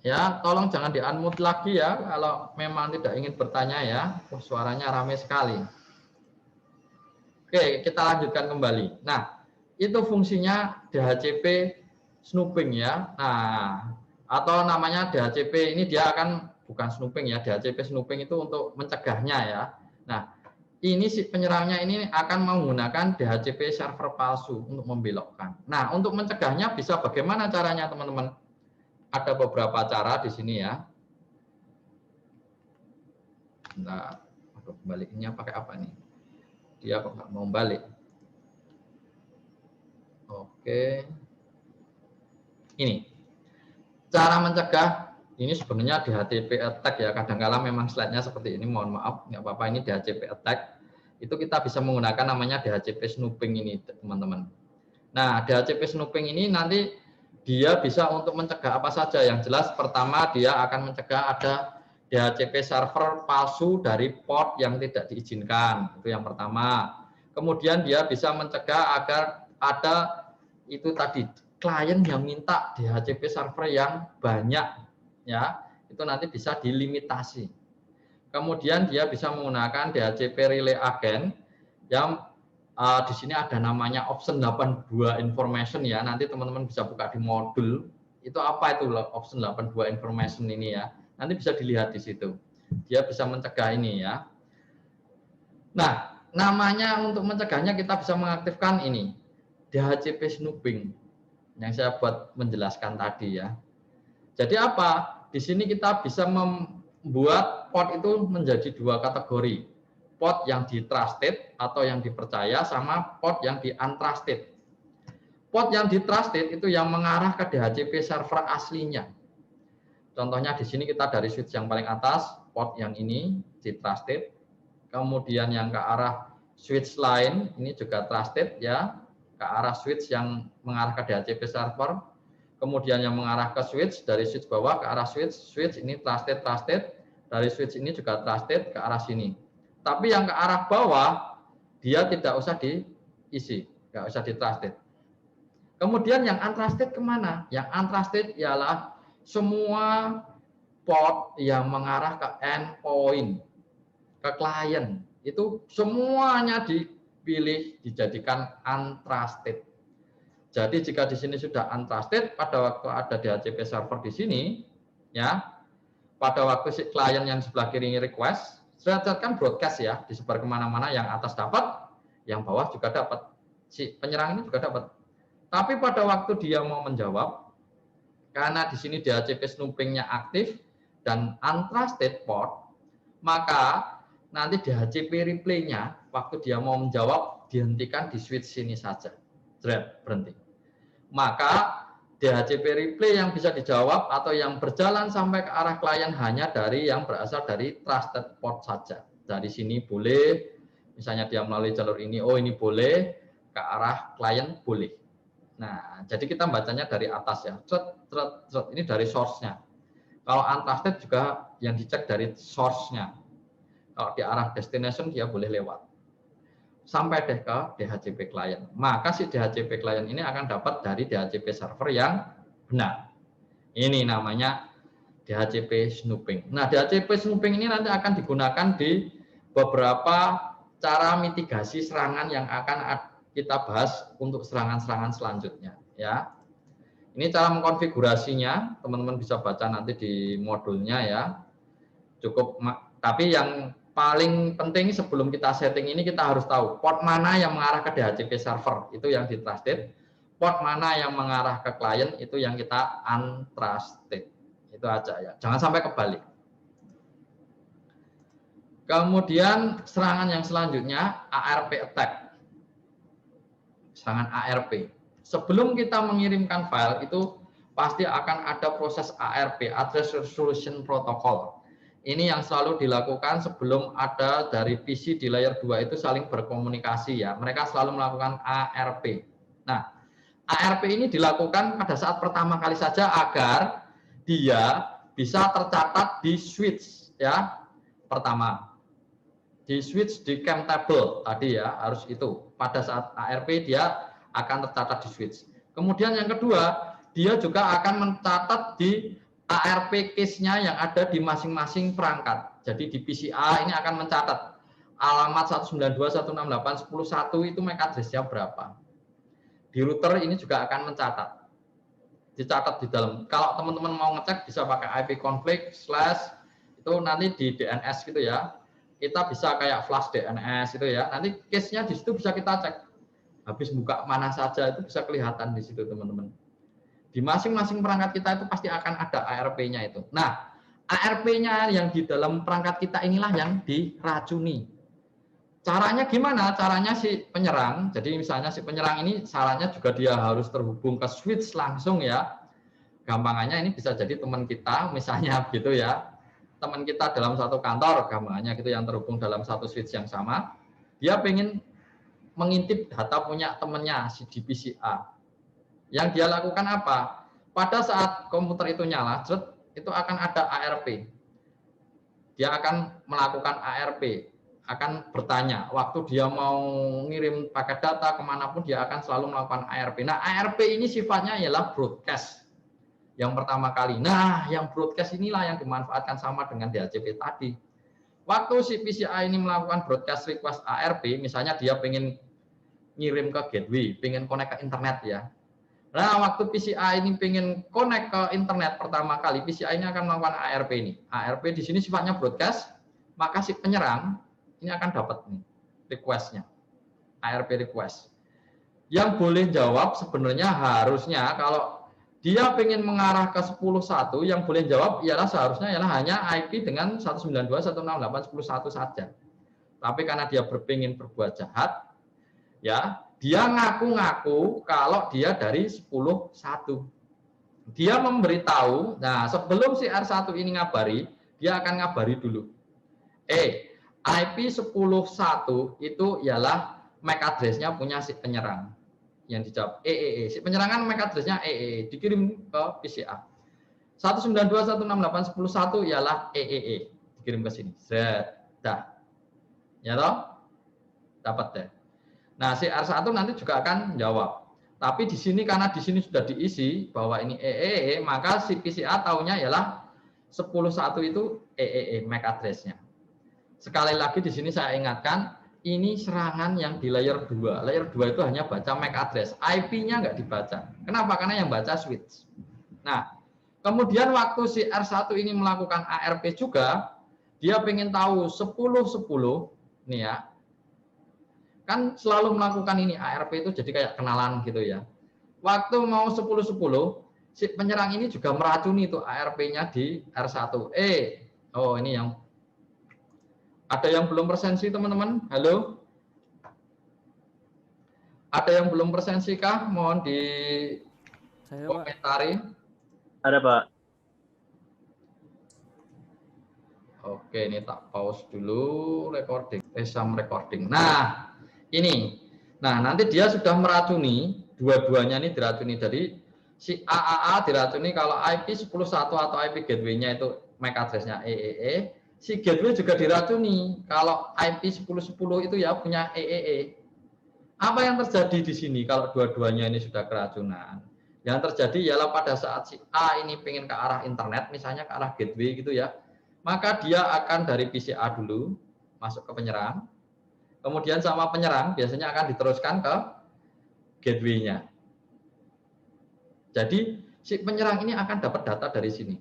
Ya, tolong jangan di-unmute lagi ya kalau memang tidak ingin bertanya ya. Oh, suaranya ramai sekali. Oke, kita lanjutkan kembali. Nah, itu fungsinya DHCP snooping ya. Nah, atau namanya DHCP ini dia akan bukan snooping ya. DHCP snooping itu untuk mencegahnya ya. Nah, ini si penyerangnya ini akan menggunakan DHCP server palsu untuk membelokkan. Nah, untuk mencegahnya bisa bagaimana caranya teman-teman? Ada beberapa cara di sini ya. Nah, baliknya pakai apa nih? Dia kok nggak mau balik. Oke. Ini. Cara mencegah, ini sebenarnya DHCP attack ya. Kadang-kala memang slide-nya seperti ini, mohon maaf, nggak apa-apa, ini DHCP attack. Itu kita bisa menggunakan namanya DHCP snooping ini, teman-teman. Nah, DHCP snooping ini nanti dia bisa untuk mencegah apa saja. Yang jelas pertama dia akan mencegah ada DHCP server palsu dari port yang tidak diizinkan. Itu yang pertama. Kemudian dia bisa mencegah agar ada itu tadi klien yang minta DHCP server yang banyak ya. Itu nanti bisa dilimitasi. Kemudian dia bisa menggunakan DHCP relay agent yang di sini ada namanya option 82 information ya. Nanti teman-teman bisa buka di modul. Itu apa itu option 82 information ini ya. Nanti bisa dilihat di situ. Dia bisa mencegah ini ya. Nah, namanya untuk mencegahnya kita bisa mengaktifkan ini. DHCP snooping yang saya buat menjelaskan tadi ya. Jadi apa? Di sini kita bisa membuat port itu menjadi dua kategori. Port yang di-trusted atau yang dipercaya sama port yang di-untrusted. Port yang di-trusted itu yang mengarah ke DHCP server aslinya. Contohnya di sini kita dari switch yang paling atas, port yang ini di-trusted. Kemudian yang ke arah switch lain ini juga trusted ya, ke arah switch yang mengarah ke DHCP server. Kemudian yang mengarah ke switch dari switch bawah ke arah switch ini trusted. Dari switch ini juga trusted ke arah sini. Tapi yang ke arah bawah, dia tidak usah diisi, nggak usah di-trusted. Kemudian yang untrusted kemana? Yang untrusted ialah semua port yang mengarah ke endpoint, ke klien. Itu semuanya dipilih, dijadikan untrusted. Jadi jika di sini sudah untrusted, pada waktu ada DHCP server di sini, ya, pada waktu si klien yang sebelah kiri request, sudah kan broadcast ya, disebar kemana-mana, yang atas dapat, yang bawah juga dapat. Si penyerang ini juga dapat. Tapi pada waktu dia mau menjawab, karena di sini DHCP snooping-nya aktif dan untrusted port, maka nanti DHCP replay-nya waktu dia mau menjawab dihentikan di switch sini saja. Berhenti. Maka DHCP replay yang bisa dijawab atau yang berjalan sampai ke arah klien hanya dari yang berasal dari trusted port saja. Dari sini boleh, misalnya dia melalui jalur ini, oh ini boleh, ke arah klien boleh. Nah, jadi kita bacanya dari atas ya, ini dari source-nya. Kalau untrusted juga yang dicek dari source-nya. Kalau di arah destination dia boleh lewat. Sampai deh ke DHCP klien. Maka si DHCP klien ini akan dapat dari DHCP server yang benar. Ini namanya DHCP snooping. Nah, DHCP snooping ini nanti akan digunakan di beberapa cara mitigasi serangan yang akan kita bahas untuk serangan-serangan selanjutnya. Ya, ini cara mengkonfigurasinya, teman-teman bisa baca nanti di modulnya ya. Cukup, tapi yang paling penting sebelum kita setting ini kita harus tahu port mana yang mengarah ke DHCP server, itu yang di-trusted. Port mana yang mengarah ke klien, itu yang kita untrusted. Itu aja ya, jangan sampai kebalik. Kemudian serangan yang selanjutnya ARP attack. Serangan ARP. Sebelum kita mengirimkan file itu pasti akan ada proses ARP, Address Resolution Protocol. Ini yang selalu dilakukan sebelum ada dari PC di layer 2 itu saling berkomunikasi ya. Mereka selalu melakukan ARP. Nah, ARP ini dilakukan pada saat pertama kali saja agar dia bisa tercatat di switch ya. Pertama, di switch di cam table tadi ya, harus itu. Pada saat ARP dia akan tercatat di switch. Kemudian yang kedua, dia juga akan mencatat di ARP case-nya yang ada di masing-masing perangkat. Jadi di PCA ini akan mencatat alamat 192.168.10.1 itu MAC address-nya berapa. Di router ini juga akan mencatat. Dicatat di dalam. Kalau teman-teman mau ngecek bisa pakai IP config / itu nanti di DNS gitu ya. Kita bisa kayak flash DNS itu ya. Nanti case-nya di situ bisa kita cek. Habis buka mana saja itu bisa kelihatan di situ teman-teman. Di masing-masing perangkat kita itu pasti akan ada ARP-nya itu. Nah, ARP-nya yang di dalam perangkat kita inilah yang diracuni. Caranya gimana? Caranya si penyerang, jadi misalnya si penyerang ini caranya juga dia harus terhubung ke switch langsung ya. Gampangannya ini bisa jadi teman kita, misalnya gitu ya. Teman kita dalam satu kantor, gampangannya gitu yang terhubung dalam satu switch yang sama. Dia pengen mengintip data punya temannya si di PCA. Yang dia lakukan apa? Pada saat komputer itu nyala, itu akan ada ARP. Dia akan melakukan ARP, akan bertanya. Waktu dia mau ngirim paket data kemanapun, dia akan selalu melakukan ARP. Nah, ARP ini sifatnya ialah broadcast yang pertama kali. Nah, yang broadcast inilah yang dimanfaatkan sama dengan DHCP tadi. Waktu si PCI ini melakukan broadcast request ARP, misalnya dia pengen ngirim ke gateway, pengen connect ke internet ya. Nah, waktu PCI ini pengen connect ke internet pertama kali, PCI ini akan melakukan ARP ini. ARP di sini sifatnya broadcast, maka si penyerang ini akan dapat nih request-nya. ARP request. Yang boleh jawab sebenarnya harusnya kalau dia pengen mengarah ke 10.1, yang boleh jawab ialah seharusnya ialah hanya IP dengan 192.168.10.1 saja. Tapi karena dia berpengin berbuat jahat, ya, dia ngaku-ngaku kalau dia dari 10.1. Dia memberitahu, nah sebelum si R1 ini ngabari, dia akan ngabari dulu. IP 10.1 itu ialah MAC address-nya punya si penyerang. Yang dijawab si penyerangan MAC address-nya dikirim ke PCA. 192.168.10.1 ialah dikirim ke sini. Dah. Ya toh? Dapat deh. Nah, si R1 nanti juga akan jawab. Tapi di sini karena di sini sudah diisi bahwa ini EEE, maka si PCA taunya ialah 10.1 itu EEE MAC address-nya. Sekali lagi di sini saya ingatkan, ini serangan yang di layer 2. Layer 2 itu hanya baca MAC address, IP-nya nggak dibaca. Kenapa? Karena yang baca switch. Nah, kemudian waktu si R1 ini melakukan ARP juga, dia pengen tahu 10.10, nih ya, kan selalu melakukan ini ARP itu jadi kayak kenalan gitu ya. Waktu mau 10.10, si penyerang ini juga meracuni tuh ARP-nya di R1. Oh ini yang ada yang belum presensi teman-teman? Halo? Ada yang belum presensi kah? Mohon di komentari. Ada, Pak. Oke, ini tak pause dulu recording. Some recording. Nah, ini. Nah, nanti dia sudah meracuni, dua-duanya ini diracuni. Jadi si AAA diracuni kalau IP 10.1 atau IP gateway-nya itu MAC address-nya EEE, si gateway juga diracuni kalau IP 10.10 itu ya punya EEE. Apa yang terjadi di sini kalau dua-duanya ini sudah keracunan? Yang terjadi ialah pada saat si A ini pengen ke arah internet, misalnya ke arah gateway gitu ya, maka dia akan dari PCA dulu masuk ke penyerang, kemudian sama penyerang biasanya akan diteruskan ke gateway-nya. Jadi si penyerang ini akan dapat data dari sini.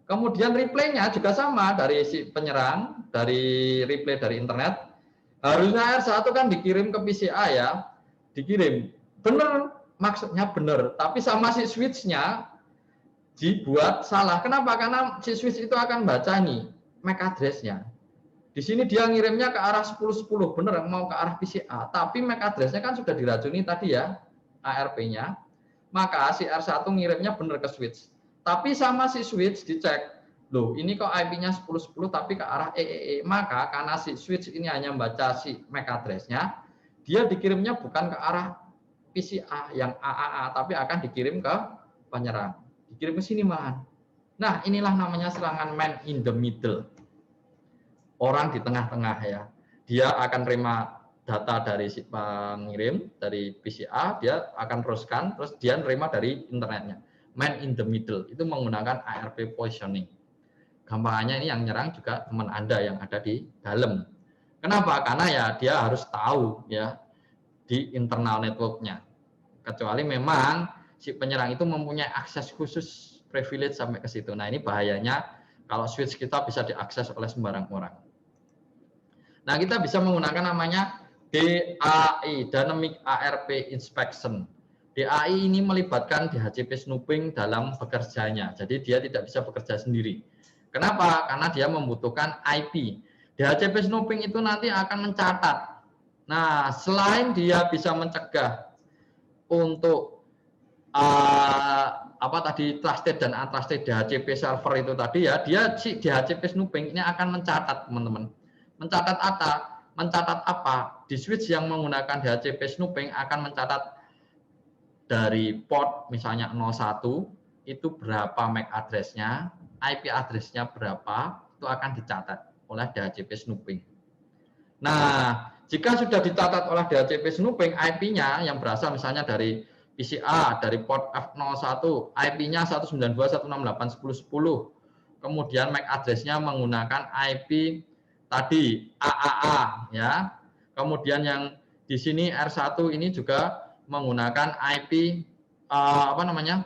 Kemudian replaynya juga sama dari si penyerang, dari replay dari internet. Harusnya R1 kan dikirim ke PCA ya, dikirim. Benar, maksudnya benar. Tapi sama si switch-nya dibuat salah. Kenapa? Karena si switch itu akan baca nih MAC address-nya. Di sini dia ngirimnya ke arah 10.10, benar mau ke arah PCA. Tapi MAC address-nya kan sudah diracuni tadi ya, ARP-nya. Maka si R1 ngirimnya benar ke switch. Tapi sama si switch dicek, loh ini kok IP-nya 10.10 tapi ke arah EEE. Maka karena si switch ini hanya membaca si MAC address-nya, dia dikirimnya bukan ke arah PCA yang AAA, tapi akan dikirim ke penyerang. Dikirim ke sini malahan. Nah, inilah namanya serangan man in the middle. Orang di tengah-tengah ya. Dia akan terima data dari si pengirim, dari PCA, dia akan teruskan, terus dia terima dari internetnya. Man in the middle, itu menggunakan ARP positioning. Gampangannya ini yang nyerang juga teman Anda yang ada di dalam. Kenapa? Karena ya dia harus tahu ya di internal networknya. Kecuali memang si penyerang itu mempunyai akses khusus privilege sampai ke situ. Nah ini bahayanya kalau switch kita bisa diakses oleh sembarang orang. Nah kita bisa menggunakan namanya DAI, Dynamic ARP Inspection. DAI ini melibatkan DHCP snooping dalam bekerjanya. Jadi dia tidak bisa bekerja sendiri. Kenapa? Karena dia membutuhkan IP. DHCP snooping itu nanti akan mencatat. Nah, selain dia bisa mencegah untuk trusted dan untrusted DHCP server itu tadi ya, dia si DHCP snooping ini akan mencatat, teman-teman. Mencatat apa? Mencatat apa? Di switch yang menggunakan DHCP snooping akan mencatat dari port misalnya 01 itu berapa MAC address-nya, IP address-nya berapa, itu akan dicatat oleh DHCP snooping. Nah, jika sudah dicatat oleh DHCP snooping, IP-nya yang berasal misalnya dari PCA, dari port F01, IP-nya 192.168.10.10, kemudian MAC address-nya menggunakan IP tadi AAA, ya. Kemudian yang di sini R1 ini juga menggunakan IP A1A1,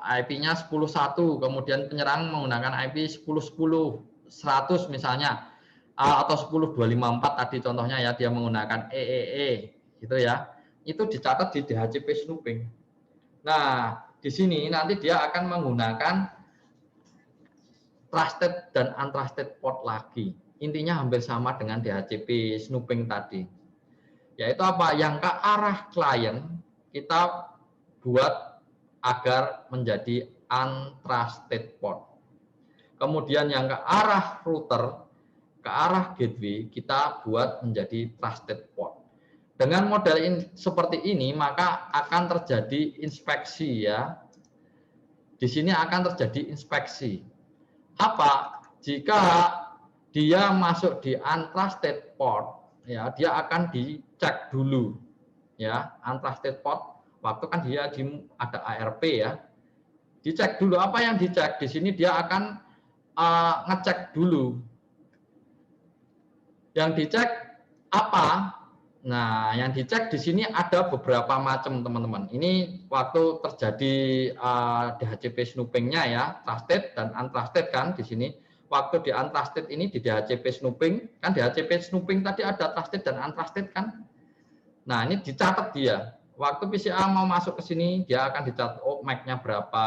IP-nya 10.1, kemudian penyerang menggunakan IP 10.10, 100 misalnya, atau 10.254 tadi contohnya ya, dia menggunakan EEE gitu ya. Itu dicatat di DHCP snooping. Nah, di sini nanti dia akan menggunakan trusted dan untrusted port lagi. Intinya hampir sama dengan DHCP snooping tadi. Yaitu apa? Yang ke arah klien kita buat agar menjadi untrusted port. Kemudian yang ke arah router, ke arah gateway, kita buat menjadi trusted port. Dengan model seperti ini, maka akan terjadi inspeksi ya. Di sini akan terjadi inspeksi. Apa? Jika dia masuk di untrusted port, ya, dia akan dicek dulu, ya, untrusted port. Waktu kan dia ada ARP ya, dicek dulu apa yang dicek. Di sini dia akan ngecek dulu. Yang dicek apa? Nah, yang dicek di sini ada beberapa macam teman-teman. Ini waktu terjadi DHCP snooping-nya ya, trusted dan untrusted kan di sini. Waktu di untrusted ini di DHCP snooping, kan DHCP snooping tadi ada trusted dan untrusted kan. Nah, ini dicatat dia. Waktu PCA mau masuk ke sini, dia akan dicatat, oh MAC-nya berapa,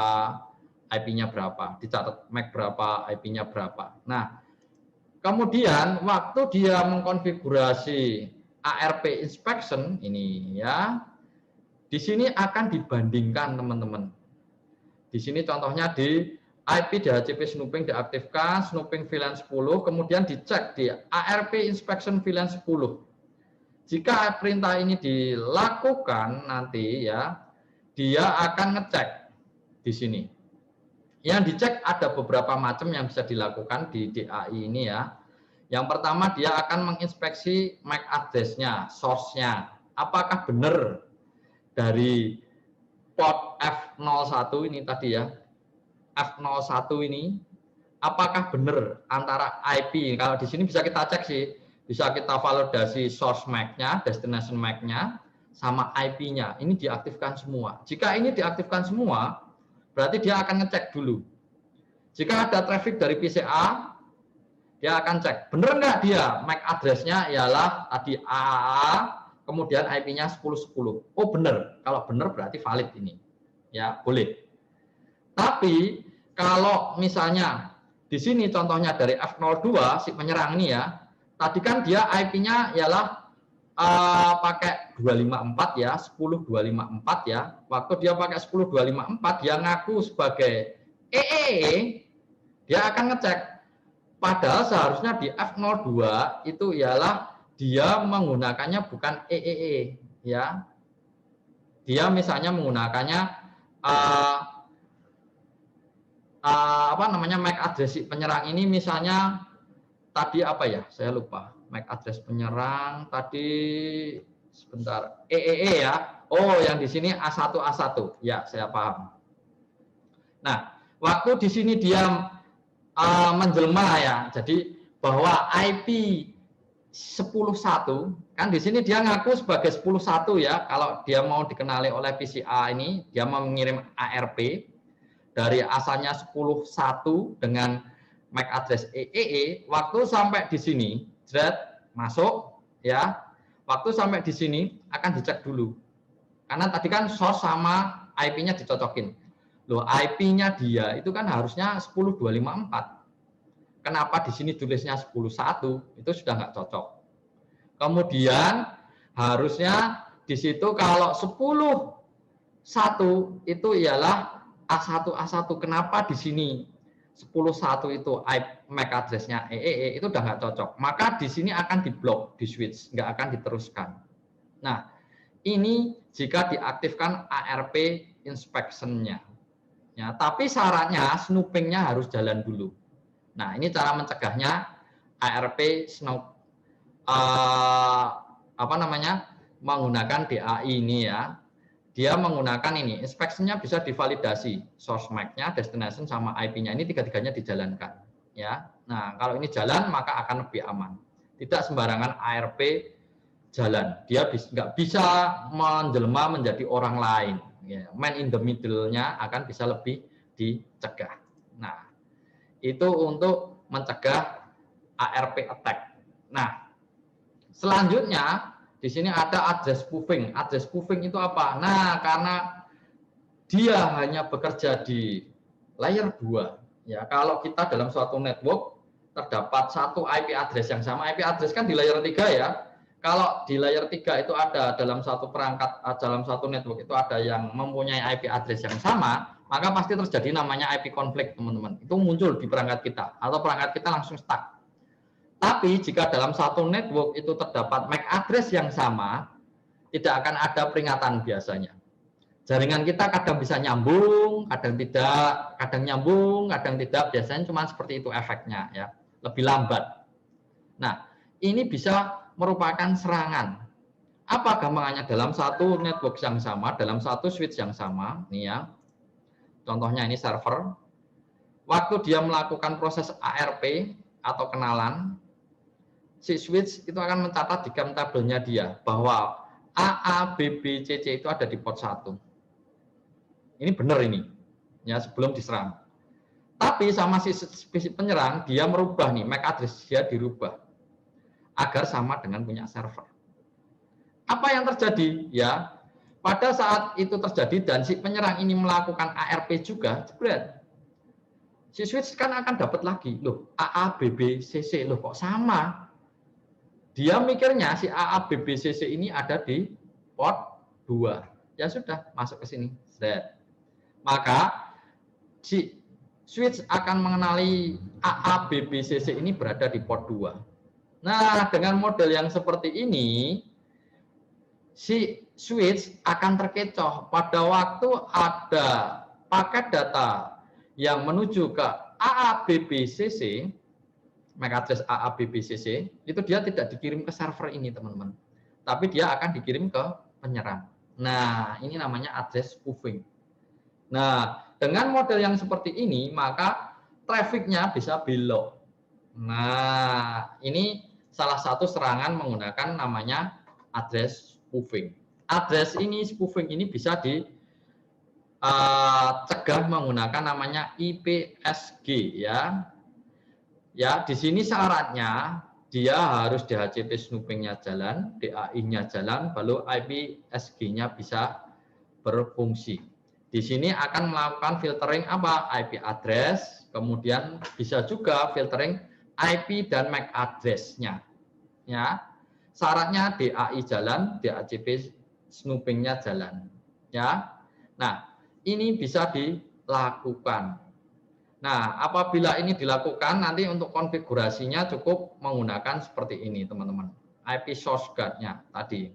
IP-nya berapa, dicatat MAC berapa, IP-nya berapa. Nah, kemudian waktu dia mengkonfigurasi ARP inspection ini ya, di sini akan dibandingkan teman-teman. Di sini contohnya di IP DHCP snooping diaktifkan, snooping VLAN 10, kemudian dicek di ARP inspection VLAN 10. Jika perintah ini dilakukan nanti ya, dia akan ngecek di sini. Yang dicek ada beberapa macam yang bisa dilakukan di DAI ini ya. Yang pertama dia akan menginspeksi MAC address-nya, source-nya. Apakah benar dari port F01 ini tadi ya, F01 ini, apakah benar antara IP, kalau di sini bisa kita cek sih, bisa kita validasi source MAC-nya, destination MAC-nya, sama IP-nya. Ini diaktifkan semua. Jika ini diaktifkan semua, berarti dia akan ngecek dulu. Jika ada traffic dari PCA, dia akan cek, benar nggak dia MAC address-nya ialah tadi AAA, kemudian IP-nya 1010. Oh benar, kalau benar berarti valid ini. Ya, boleh. Tapi kalau misalnya di sini contohnya dari F02 si penyerang ini ya, tadi kan dia IP-nya ialah pakai 254 ya, 10254 ya. Waktu dia pakai 10254, dia ngaku sebagai EEE, dia akan ngecek. Padahal seharusnya di F02 itu ialah dia menggunakannya bukan EEE ya. Dia misalnya menggunakannya apa namanya MAC address penyerang ini misalnya tadi apa ya? Saya lupa. MAC address penyerang tadi sebentar. EEE ya. Oh, yang di sini A1 A1. Ya, saya paham. Nah, waktu di sini dia menjelma ya. Jadi bahwa IP 10.1 kan di sini dia ngaku sebagai 10.1 ya. Kalau dia mau dikenali oleh PCA ini, dia mau mengirim ARP dari asalnya 10.1 dengan MAC address EEE, waktu sampai di sini, masuk ya. Waktu sampai di sini akan dicek dulu. Karena tadi kan source sama IP-nya dicocokin. Loh, IP-nya dia itu kan harusnya 10254. Kenapa di sini tulisnya 10.1? Itu sudah nggak cocok. Kemudian harusnya di situ kalau 10.1 itu ialah A1 A1. Kenapa di sini 10.1 itu MAC address-nya EEE itu udah nggak cocok. Maka di sini akan diblok, di switch, nggak akan diteruskan. Nah, ini jika diaktifkan ARP inspection-nya. Ya, tapi syaratnya snooping-nya harus jalan dulu. Nah, ini cara mencegahnya ARP snoop apa namanya? Menggunakan DAI ini ya. Dia menggunakan ini, inspection-nya bisa divalidasi, source MAC-nya, destination sama IP-nya. Ini tiga-tiganya dijalankan ya. Nah, kalau ini jalan maka akan lebih aman. Tidak sembarangan ARP jalan. Dia nggak bisa menjelma menjadi orang lain. Ya, man in the middle-nya akan bisa lebih dicegah. Nah, itu untuk mencegah ARP attack. Nah, selanjutnya di sini ada address spoofing. Address spoofing itu apa? Nah, karena dia hanya bekerja di layer 2. Ya, kalau kita dalam suatu network terdapat satu IP address yang sama. IP address kan di layer 3 ya. Kalau di layer 3 itu ada dalam satu perangkat, dalam satu network itu ada yang mempunyai IP address yang sama, maka pasti terjadi namanya IP konflik, teman-teman. Itu muncul di perangkat kita, atau perangkat kita langsung stuck. Tapi jika dalam satu network itu terdapat MAC address yang sama, tidak akan ada peringatan biasanya. Jaringan kita kadang bisa nyambung, kadang tidak, kadang nyambung, kadang tidak. Biasanya cuma seperti itu efeknya ya, lebih lambat. Nah, ini bisa merupakan serangan. Apa gampangannya? Dalam satu network yang sama, dalam satu switch yang sama, nih ya. Contohnya ini server. Waktu dia melakukan proses ARP atau kenalan, si switch itu akan mencatat di tabelnya dia bahwa AA, BB, CC itu ada di port 1. Ini benar ini, ya sebelum diserang. Tapi sama si penyerang, dia merubah nih, MAC address dia dirubah agar sama dengan punya server. Apa yang terjadi? Ya, pada saat itu terjadi dan si penyerang ini melakukan ARP juga, si switch kan akan dapat lagi, loh AA, BB, CC, loh kok sama? Dia mikirnya si AA, BB, CC ini ada di port 2. Ya sudah, masuk ke sini. Maka si switch akan mengenali AA, BB, CC ini berada di port 2. Nah, dengan model yang seperti ini, si switch akan terkecoh pada waktu ada paket data yang menuju ke AA, BB, CC, MAC address AA, BB, CC, itu dia tidak dikirim ke server ini, teman-teman. Tapi dia akan dikirim ke penyerang. Nah, ini namanya address spoofing. Nah, dengan model yang seperti ini, maka trafficnya bisa belok. Nah, ini salah satu serangan menggunakan namanya address spoofing. Address ini, spoofing ini bisa dicegah menggunakan namanya IPSG ya. Ya, di sini syaratnya dia harus DHCP snooping-nya jalan, DAI-nya jalan, baru IPSG-nya bisa berfungsi. Di sini akan melakukan filtering apa? IP address, kemudian bisa juga filtering IP dan MAC address-nya. Ya, syaratnya DAI jalan, DHCP snooping-nya jalan. Ya, nah ini bisa dilakukan. Nah, apabila ini dilakukan, nanti untuk konfigurasinya cukup menggunakan seperti ini, teman-teman. IP source guard-nya tadi.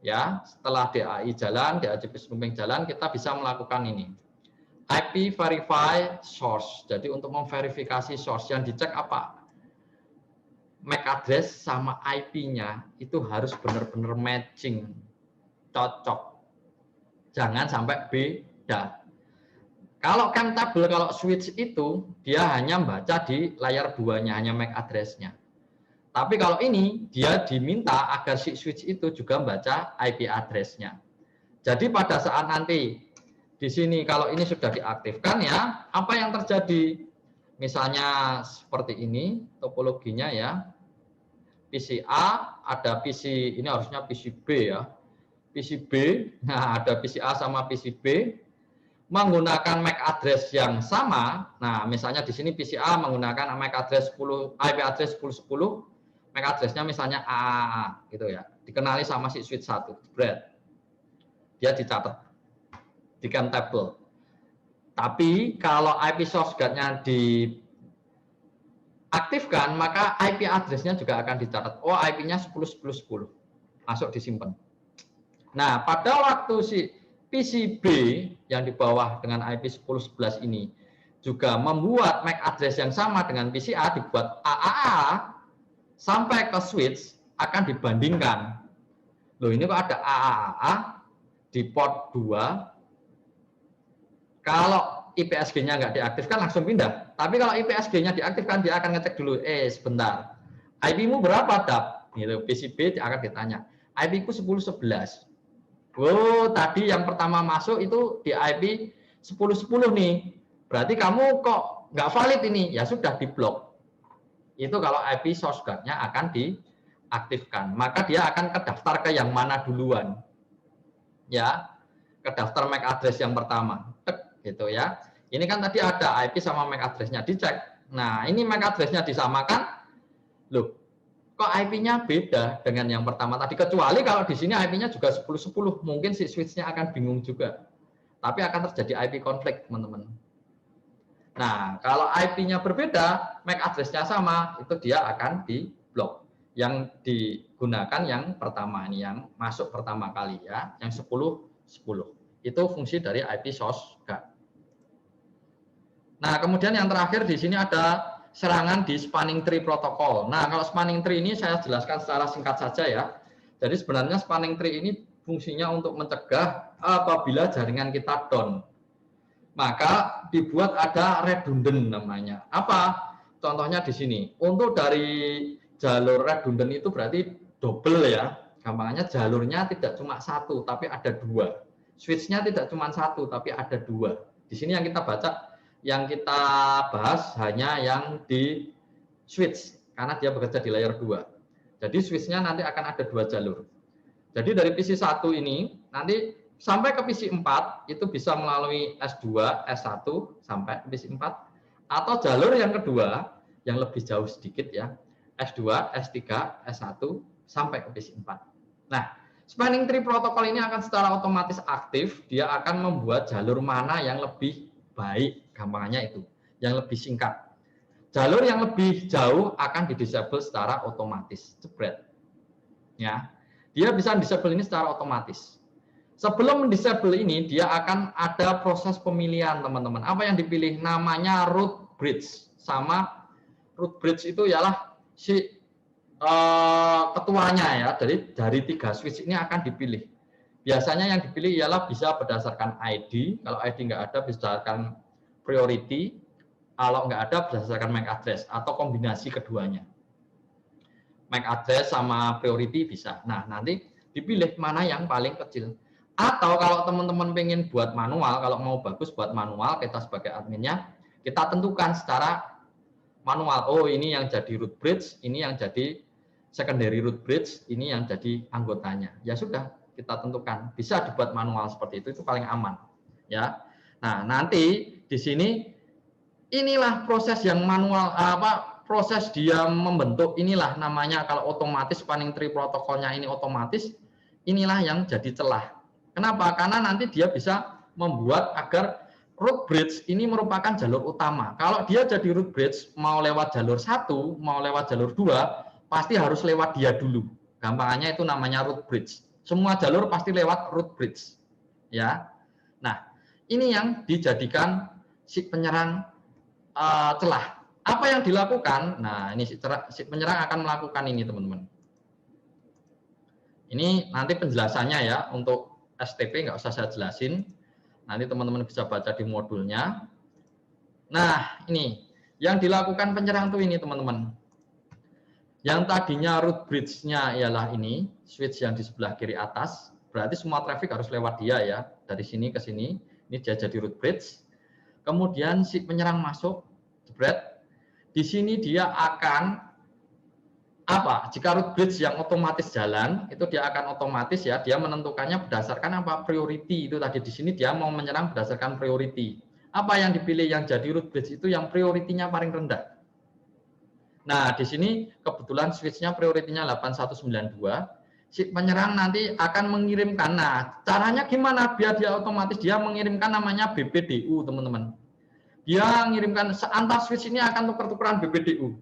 Ya, setelah DAI jalan, DHCP snooping jalan, kita bisa melakukan ini. IP verify source. Jadi untuk memverifikasi source yang dicek apa? MAC address sama IP-nya itu harus benar-benar matching, cocok. Jangan sampai beda. Kalau countable, kalau switch itu dia hanya membaca di layar 2-nya, hanya MAC address-nya. Tapi kalau ini dia diminta agar si switch itu juga membaca IP address-nya. Jadi pada saat nanti di sini kalau ini sudah diaktifkan ya, apa yang terjadi? Misalnya seperti ini topologinya ya. PC A, ada PC ini harusnya PC B ya. PC B, nah ada PC A sama PC B menggunakan MAC address yang sama. Nah, misalnya di sini PCA menggunakan MAC address 10, IP address 1010, MAC address-nya misalnya AAA gitu ya. Dikenali sama si switch 1, dia dicatat di countable. Tapi kalau IP source guard-nya diaktifkan, maka IP address-nya juga akan dicatat. Oh, IP-nya 101010. Masuk disimpan. Nah, pada waktu si PCB yang di bawah dengan IP 1011 ini juga membuat MAC address yang sama dengan PCA, dibuat AAA sampai ke switch akan dibandingkan. Loh, ini kok ada AAA di port 2. Kalau IPSG-nya nggak diaktifkan langsung pindah. Tapi kalau IPSG-nya diaktifkan, dia akan ngecek dulu, sebentar, IP-mu berapa, Dap? Gitu, PCB akan ditanya. IP-ku 1011. Oh, tadi yang pertama masuk itu di IP 1010 nih. Berarti kamu kok nggak valid ini? Ya sudah diblok. Itu kalau IP source guard-nya akan diaktifkan. Maka dia akan kedaftar ke yang mana duluan. Ya, ke daftar MAC address yang pertama. Gitu ya. Ini kan tadi ada IP sama MAC address-nya dicek. Nah, ini MAC address-nya disamakan. Loh, kok IP-nya beda dengan yang pertama tadi, kecuali kalau di sini IP-nya juga 1010, mungkin si switch-nya akan bingung juga. Tapi akan terjadi IP konflik, teman-teman. Nah, kalau IP-nya berbeda, MAC address-nya sama, itu dia akan di-blok. Yang digunakan yang pertama ini, yang masuk pertama kali ya, yang 1010. Itu fungsi dari IP source guard. Nah, kemudian yang terakhir di sini ada serangan di spanning tree protokol. Nah, kalau spanning tree ini saya jelaskan secara singkat saja ya. Jadi sebenarnya spanning tree ini fungsinya untuk mencegah apabila jaringan kita down. Maka dibuat ada redundant namanya. Apa? Contohnya di sini. Untuk dari jalur redundant itu berarti double ya. Gampangnya jalurnya tidak cuma satu, tapi ada dua. Switch-nya tidak cuma satu, tapi ada dua. Di sini yang kita baca, yang kita bahas hanya yang di switch, karena dia bekerja di layer 2. Jadi switch-nya nanti akan ada dua jalur. Jadi dari PC1 ini, nanti sampai ke PC4, itu bisa melalui S2, S1, sampai ke PC4. Atau jalur yang kedua, yang lebih jauh sedikit ya, S2, S3, S1, sampai ke PC4. Nah, spanning tree protokol ini akan secara otomatis aktif, dia akan membuat jalur mana yang lebih baik, gampangannya itu, yang lebih singkat. Jalur yang lebih jauh akan didisable secara otomatis, jebret. Ya, dia bisa disable ini secara otomatis. Sebelum mendisable ini, dia akan ada proses pemilihan, teman-teman. Apa yang dipilih? Namanya root bridge. Sama root bridge itu ialah si ketuanya ya. Jadi dari 3 switch ini akan dipilih. Biasanya yang dipilih ialah bisa berdasarkan ID. Kalau ID nggak ada, berdasarkan priority. Kalau nggak ada, berdasarkan MAC address atau kombinasi keduanya. MAC address sama priority bisa. Nah, nanti dipilih mana yang paling kecil. Atau kalau teman-teman pengen buat manual, kalau mau bagus buat manual, kita sebagai adminnya, kita tentukan secara manual. Oh, ini yang jadi root bridge, ini yang jadi secondary root bridge, ini yang jadi anggotanya. Ya sudah, kita tentukan. Bisa dibuat manual seperti itu paling aman. Ya. Nah, nanti di sini inilah proses yang manual proses dia membentuk, inilah namanya kalau otomatis spanning tree protokolnya ini otomatis, inilah yang jadi celah. Kenapa? Karena nanti dia bisa membuat agar root bridge ini merupakan jalur utama. Kalau dia jadi root bridge mau lewat jalur 1, mau lewat jalur 2, pasti harus lewat dia dulu. Gampangannya itu namanya root bridge. Semua jalur pasti lewat root bridge. Ya. Nah, ini yang dijadikan si penyerang celah. Apa yang dilakukan? Nah, ini si penyerang akan melakukan ini, teman-teman. Ini nanti penjelasannya ya, untuk STP nggak usah saya jelasin. Nanti teman-teman bisa baca di modulnya. Nah, ini yang dilakukan penyerang tuh ini, teman-teman. Yang tadinya root bridge-nya ialah ini, switch yang di sebelah kiri atas. Berarti semua traffic harus lewat dia ya, dari sini ke sini. Ini dia jadi root bridge. Kemudian si penyerang masuk, jebret. Di sini dia akan jika root bridge yang otomatis jalan, itu dia akan otomatis ya, dia menentukannya berdasarkan apa? Priority. Itu tadi di sini dia mau menyerang berdasarkan priority. Apa yang dipilih yang jadi root bridge itu yang priority-nya paling rendah. Nah, di sini kebetulan switch-nya priority-nya 8192. Si penyerang nanti akan mengirimkan. Nah, caranya gimana biar dia otomatis? Dia mengirimkan namanya BPDU, teman-teman. Dia mengirimkan antar switch ini akan tuker-tukeran BPDU.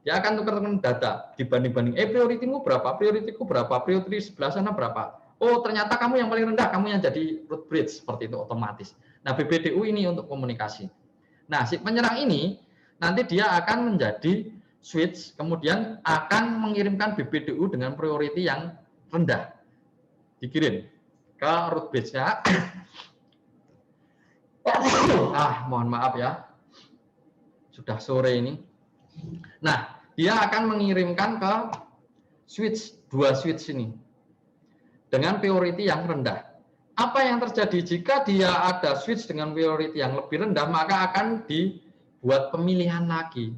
Dia akan tuker-tukeran data dibanding-banding. Prioritimu berapa? Prioritiku berapa? Priority sebelah sana berapa? Oh, ternyata kamu yang paling rendah, kamu yang jadi root bridge, seperti itu otomatis. Nah, BPDU ini untuk komunikasi. Nah, si penyerang ini nanti dia akan menjadi switch, kemudian akan mengirimkan BPDU dengan priority yang rendah. Dikirim ke root bridge-nya. Mohon maaf ya. Sudah sore ini. Nah, dia akan mengirimkan ke switch, 2 switch ini dengan priority yang rendah. Apa yang terjadi jika dia ada switch dengan priority yang lebih rendah, maka akan dibuat pemilihan lagi.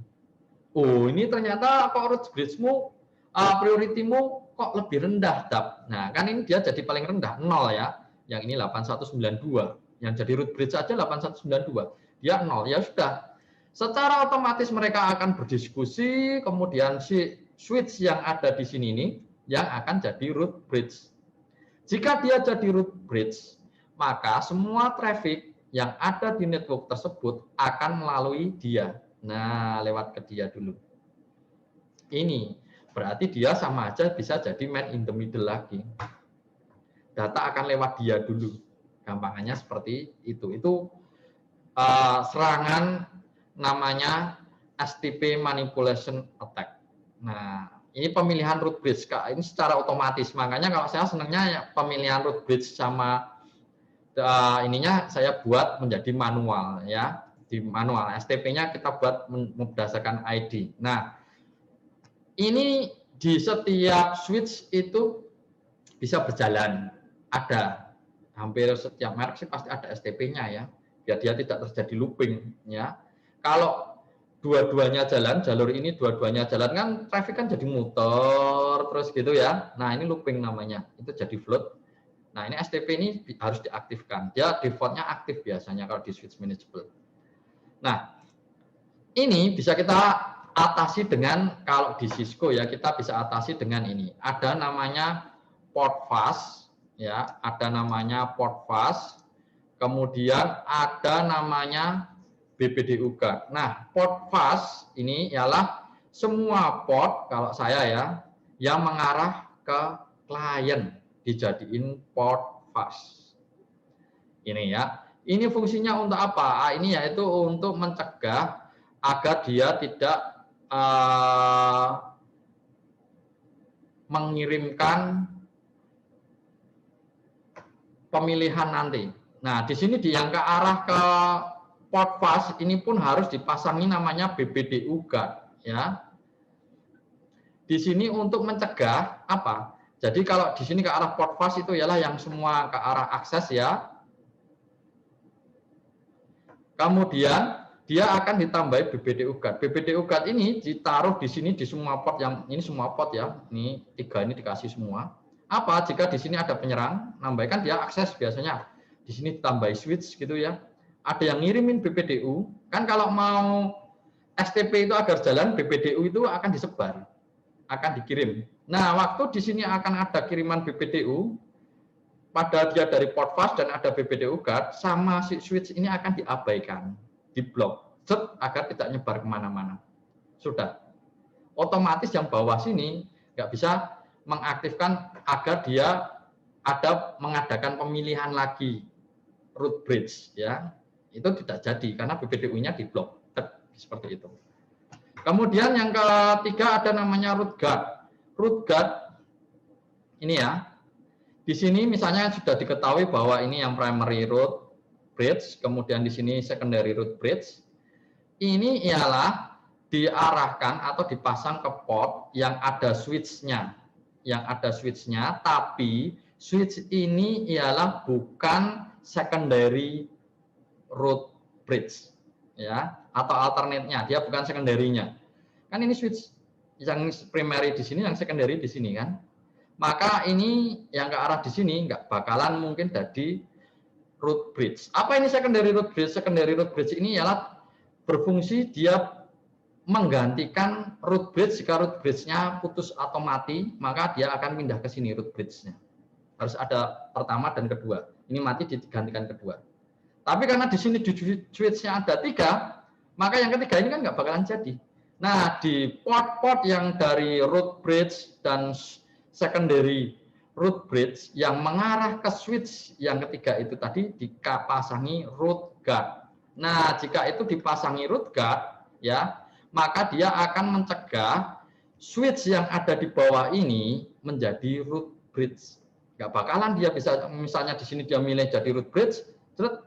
Oh, ini ternyata kok root bridge-mu, priority-mu kok lebih rendah, Dap. Nah, kan ini dia jadi paling rendah, 0 ya. Yang ini 8192. Yang jadi root bridge saja 8192. Dia 0, ya sudah. Secara otomatis mereka akan berdiskusi, kemudian si switch yang ada di sini ini yang akan jadi root bridge. Jika dia jadi root bridge, maka semua traffic yang ada di network tersebut akan melalui dia. Nah, lewat ke dia dulu. Ini berarti dia sama aja bisa jadi man in the middle lagi. Data akan lewat dia dulu. Gampangannya seperti itu. Itu serangan namanya STP manipulation attack. Nah, ini pemilihan root bridge, Kak. Ini secara otomatis. Makanya kalau saya senangnya ya, pemilihan root bridge sama ininya saya buat menjadi manual ya. Di manual STP-nya kita buat berdasarkan ID. Nah, ini di setiap switch itu bisa berjalan. Ada hampir setiap merek sih pasti ada STP-nya ya. Biar dia tidak terjadi looping ya. Kalau dua-duanya jalan, jalur ini dua-duanya jalan kan traffic kan jadi muter terus gitu ya. Nah, ini looping namanya. Itu jadi float. Nah, ini STP ini harus diaktifkan. Dia defaultnya aktif biasanya kalau di switch manageable. Nah, ini bisa kita atasi dengan, kalau di Cisco ya, kita bisa atasi dengan ini. Ada namanya port fast, ya, ada namanya port fast, kemudian ada namanya BPDU guard. Nah, port fast ini ialah semua port, kalau saya ya, yang mengarah ke klien dijadiin port fast. Ini ya. Ini fungsinya untuk apa? Ini yaitu untuk mencegah agar dia tidak mengirimkan pemilihan nanti. Nah, di sini yang ke arah ke port fast ini pun harus dipasangi namanya BPDU guard ya. Di sini untuk mencegah apa? Jadi kalau di sini ke arah port fast itu ialah yang semua ke arah akses ya. Kemudian dia akan ditambahi BPDU guard. BPDU guard ini ditaruh di sini di semua port, yang ini semua port ya. Ini 3 ini dikasih semua. Apa? Jika di sini ada penyerang, nambahkan dia akses biasanya. Di sini ditambahi switch gitu ya. Ada yang ngirimin BPDU, kan kalau mau STP itu agar jalan, BPDU itu akan disebar, akan dikirim. Nah, waktu di sini akan ada kiriman BPDU, padahal dia dari port fast dan ada BPDU guard, sama si switch ini akan diabaikan, diblok, agar tidak nyebar kemana-mana. Sudah. Otomatis yang bawah sini nggak bisa mengaktifkan agar dia ada mengadakan pemilihan lagi root bridge ya. Itu tidak jadi karena BPDU-nya diblok. Seperti itu. Kemudian yang ketiga ada namanya root guard. Root guard ini ya. Di sini misalnya sudah diketahui bahwa ini yang primary root bridge, kemudian di sini secondary root bridge. Ini ialah diarahkan atau dipasang ke port yang ada switch-nya. Yang ada switch-nya, tapi switch ini ialah bukan secondary root bridge ya, atau alternate-nya, dia bukan secondary-nya. Kan ini switch yang primary di sini, yang secondary di sini kan. Maka ini yang ke arah di sini nggak bakalan mungkin jadi root bridge. Apa ini secondary root bridge? Secondary root bridge ini ialah berfungsi dia menggantikan root bridge. Jika root bridge-nya putus atau mati, maka dia akan pindah ke sini root bridge-nya. Harus ada pertama dan kedua. Ini mati digantikan kedua. Tapi karena di sini di switch-nya ada 3, maka yang ketiga ini kan nggak bakalan jadi. Nah, di port-port yang dari root bridge dan secondary root bridge yang mengarah ke switch yang ketiga itu tadi dipasangi root guard. Nah, jika itu dipasangi root guard ya, maka dia akan mencegah switch yang ada di bawah ini menjadi root bridge. Nggak bakalan dia bisa, misalnya di sini dia milih jadi root bridge, terus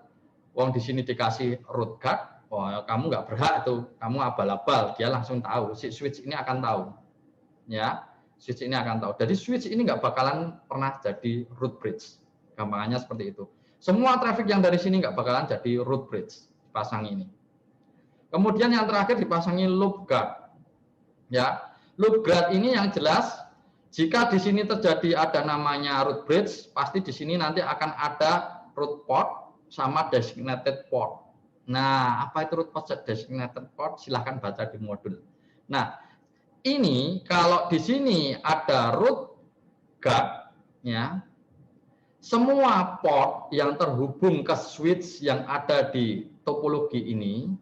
wong di sini dikasih root guard, oh, kamu nggak berhak tuh, kamu abal-abal, dia langsung tahu, si switch ini akan tahu, ya, switch ini akan tahu. Jadi switch ini nggak bakalan pernah jadi root bridge, gampangannya seperti itu. Semua traffic yang dari sini nggak bakalan jadi root bridge, pasang ini. Kemudian yang terakhir dipasangi loop guard, ya, loop guard ini yang jelas. Jika di sini terjadi ada namanya root bridge, pasti di sini nanti akan ada root port sama designated port. Nah, apa itu root port designated port? Silahkan baca di modul. Nah, ini kalau di sini ada root guard, ya, semua port yang terhubung ke switch yang ada di topologi ini,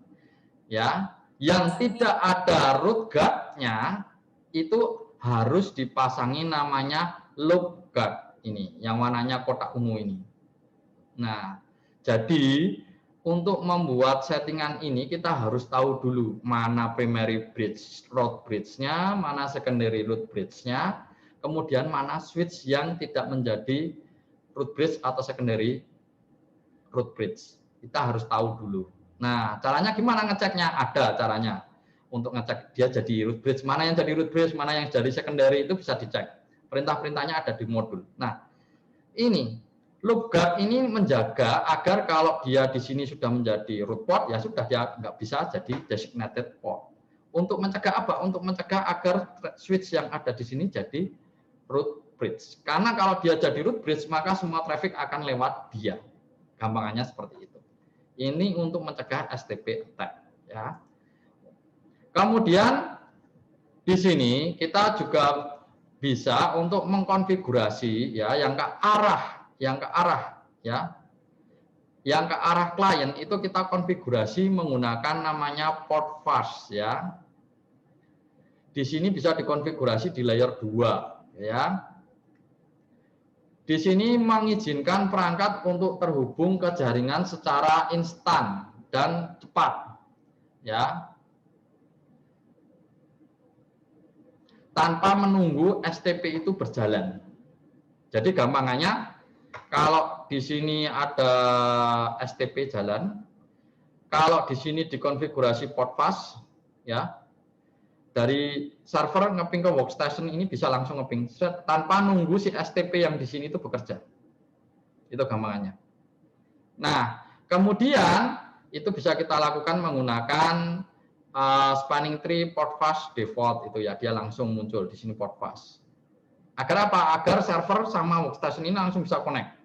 ya, yang tidak ada root guard-nya itu harus dipasangi namanya loop guard ini, yang warnanya kotak ungu ini. Nah, jadi untuk membuat settingan ini kita harus tahu dulu mana primary bridge root bridge-nya, mana secondary root bridge-nya, kemudian mana switch yang tidak menjadi root bridge atau secondary root bridge. Kita harus tahu dulu. Nah, caranya gimana ngeceknya? Ada caranya. Untuk ngecek dia jadi root bridge, mana yang jadi root bridge, mana yang jadi secondary itu bisa dicek. Perintah-perintahnya ada di modul. Nah, ini loop guard ini menjaga agar kalau dia di sini sudah menjadi root port, ya sudah dia nggak bisa jadi designated port. Untuk mencegah apa? Untuk mencegah agar switch yang ada di sini jadi root bridge. Karena kalau dia jadi root bridge, maka semua traffic akan lewat dia. Gampangannya seperti itu. Ini untuk mencegah STP attack. Ya. Kemudian di sini kita juga bisa untuk mengkonfigurasi ya yang ke arah ya. Yang ke arah klien itu kita konfigurasi menggunakan namanya port fast ya. Di sini bisa dikonfigurasi di layer 2 ya. Di sini mengizinkan perangkat untuk terhubung ke jaringan secara instan dan cepat ya. Tanpa menunggu STP itu berjalan. Jadi gampangannya kalau di sini ada STP jalan, kalau di sini dikonfigurasi port fast, ya, dari server ngeping ke workstation ini bisa langsung ngeping tanpa nunggu si STP yang di sini itu bekerja. Itu gampangannya. Nah, kemudian itu bisa kita lakukan menggunakan spanning tree port fast default itu ya, dia langsung muncul di sini port fast. Agar apa? Agar server sama workstation ini langsung bisa connect.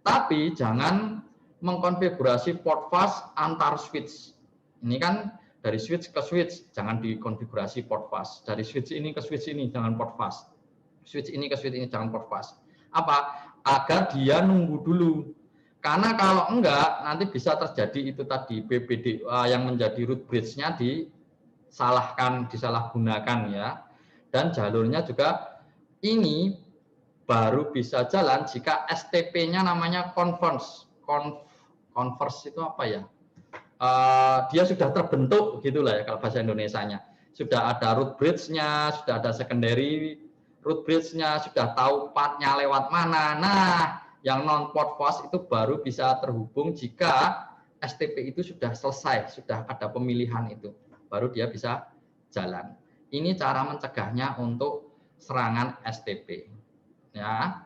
Tapi jangan mengkonfigurasi port fast antar switch. Ini kan dari switch ke switch, jangan dikonfigurasi port fast. Dari switch ini ke switch ini, jangan port fast. Switch ini ke switch ini, jangan port fast. Apa? Agar dia nunggu dulu. Karena kalau enggak, nanti bisa terjadi itu tadi, BBD yang menjadi root bridge-nya disalahgunakan ya. Dan jalurnya juga ini baru bisa jalan jika STP-nya namanya converse. Converse itu apa ya? Dia sudah terbentuk gitulah ya kalau bahasa Indonesianya. Sudah ada root bridge-nya, sudah ada secondary root bridge-nya, sudah tahu path-nya lewat mana. Nah, yang non port fast itu baru bisa terhubung jika STP itu sudah selesai, sudah ada pemilihan itu. Baru dia bisa jalan. Ini cara mencegahnya untuk serangan STP. Ya,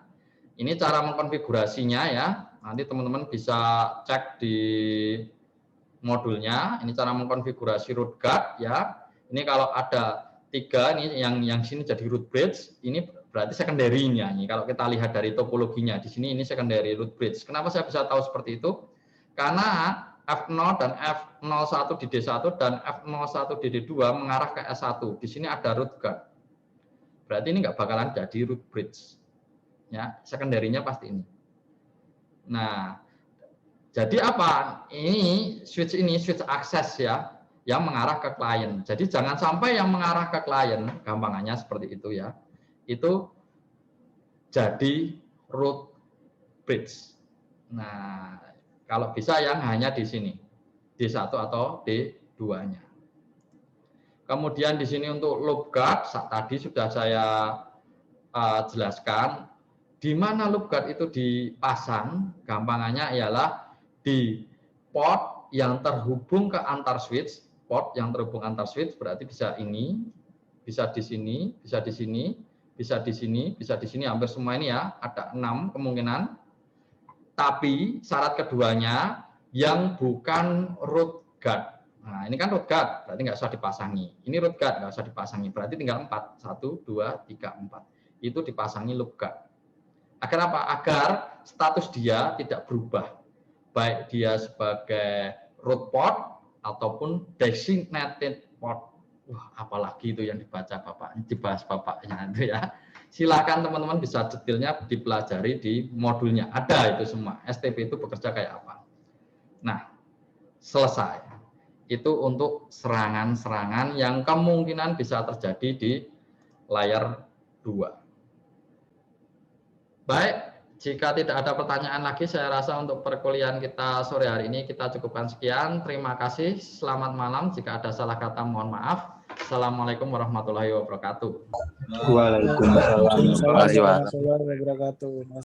ini cara mengkonfigurasinya ya. Nanti teman-teman bisa cek di modulnya. Ini cara mengkonfigurasi root guard ya. Ini kalau ada 3 ini yang sini jadi root bridge, ini berarti secondary-nya. Ini kalau kita lihat dari topologinya di sini ini secondary root bridge. Kenapa saya bisa tahu seperti itu? Karena F0 dan F01 di D1 dan F01 di D2 mengarah ke S1. Di sini ada root guard. Berarti ini nggak bakalan jadi root bridge. Ya, secondary-nya pasti ini. Nah, jadi apa? Ini switch akses ya, yang mengarah ke klien. Jadi jangan sampai yang mengarah ke klien, gampangannya seperti itu ya. Itu jadi root bridge. Nah, kalau bisa yang hanya di sini, D1 atau D2-nya. Kemudian di sini untuk loop guard, tadi sudah saya jelaskan, di mana loop guard itu dipasang, gampangannya ialah di port yang terhubung ke antar switch, port yang terhubung antar switch berarti bisa ini, bisa di sini, bisa di sini, bisa di sini, bisa di sini, hampir semua ini ya, ada 6 kemungkinan. Tapi syarat keduanya yang bukan root guard. Nah, ini kan root guard, berarti nggak usah dipasangi. Ini root guard, nggak usah dipasangi. Berarti tinggal 4. 1, 2, 3, 4. Itu dipasangi loop guard. Agar apa? Agar status dia tidak berubah. Baik dia sebagai root port ataupun designated port. Wah, apalagi itu yang dibahas bapaknya itu ya. Silakan teman-teman bisa detailnya dipelajari di modulnya. Ada itu semua. STP itu bekerja kayak apa. Nah, selesai. Itu untuk serangan-serangan yang kemungkinan bisa terjadi di layar 2. Baik, Jika tidak ada pertanyaan lagi, saya rasa untuk perkuliahan kita sore hari ini kita cukupkan sekian. Terima kasih. Selamat malam. Jika ada salah kata, mohon maaf. Assalamualaikum warahmatullahi wabarakatuh. Waalaikumsalam warahmatullahi wabarakatuh. Warahmatullahi wabarakatuh.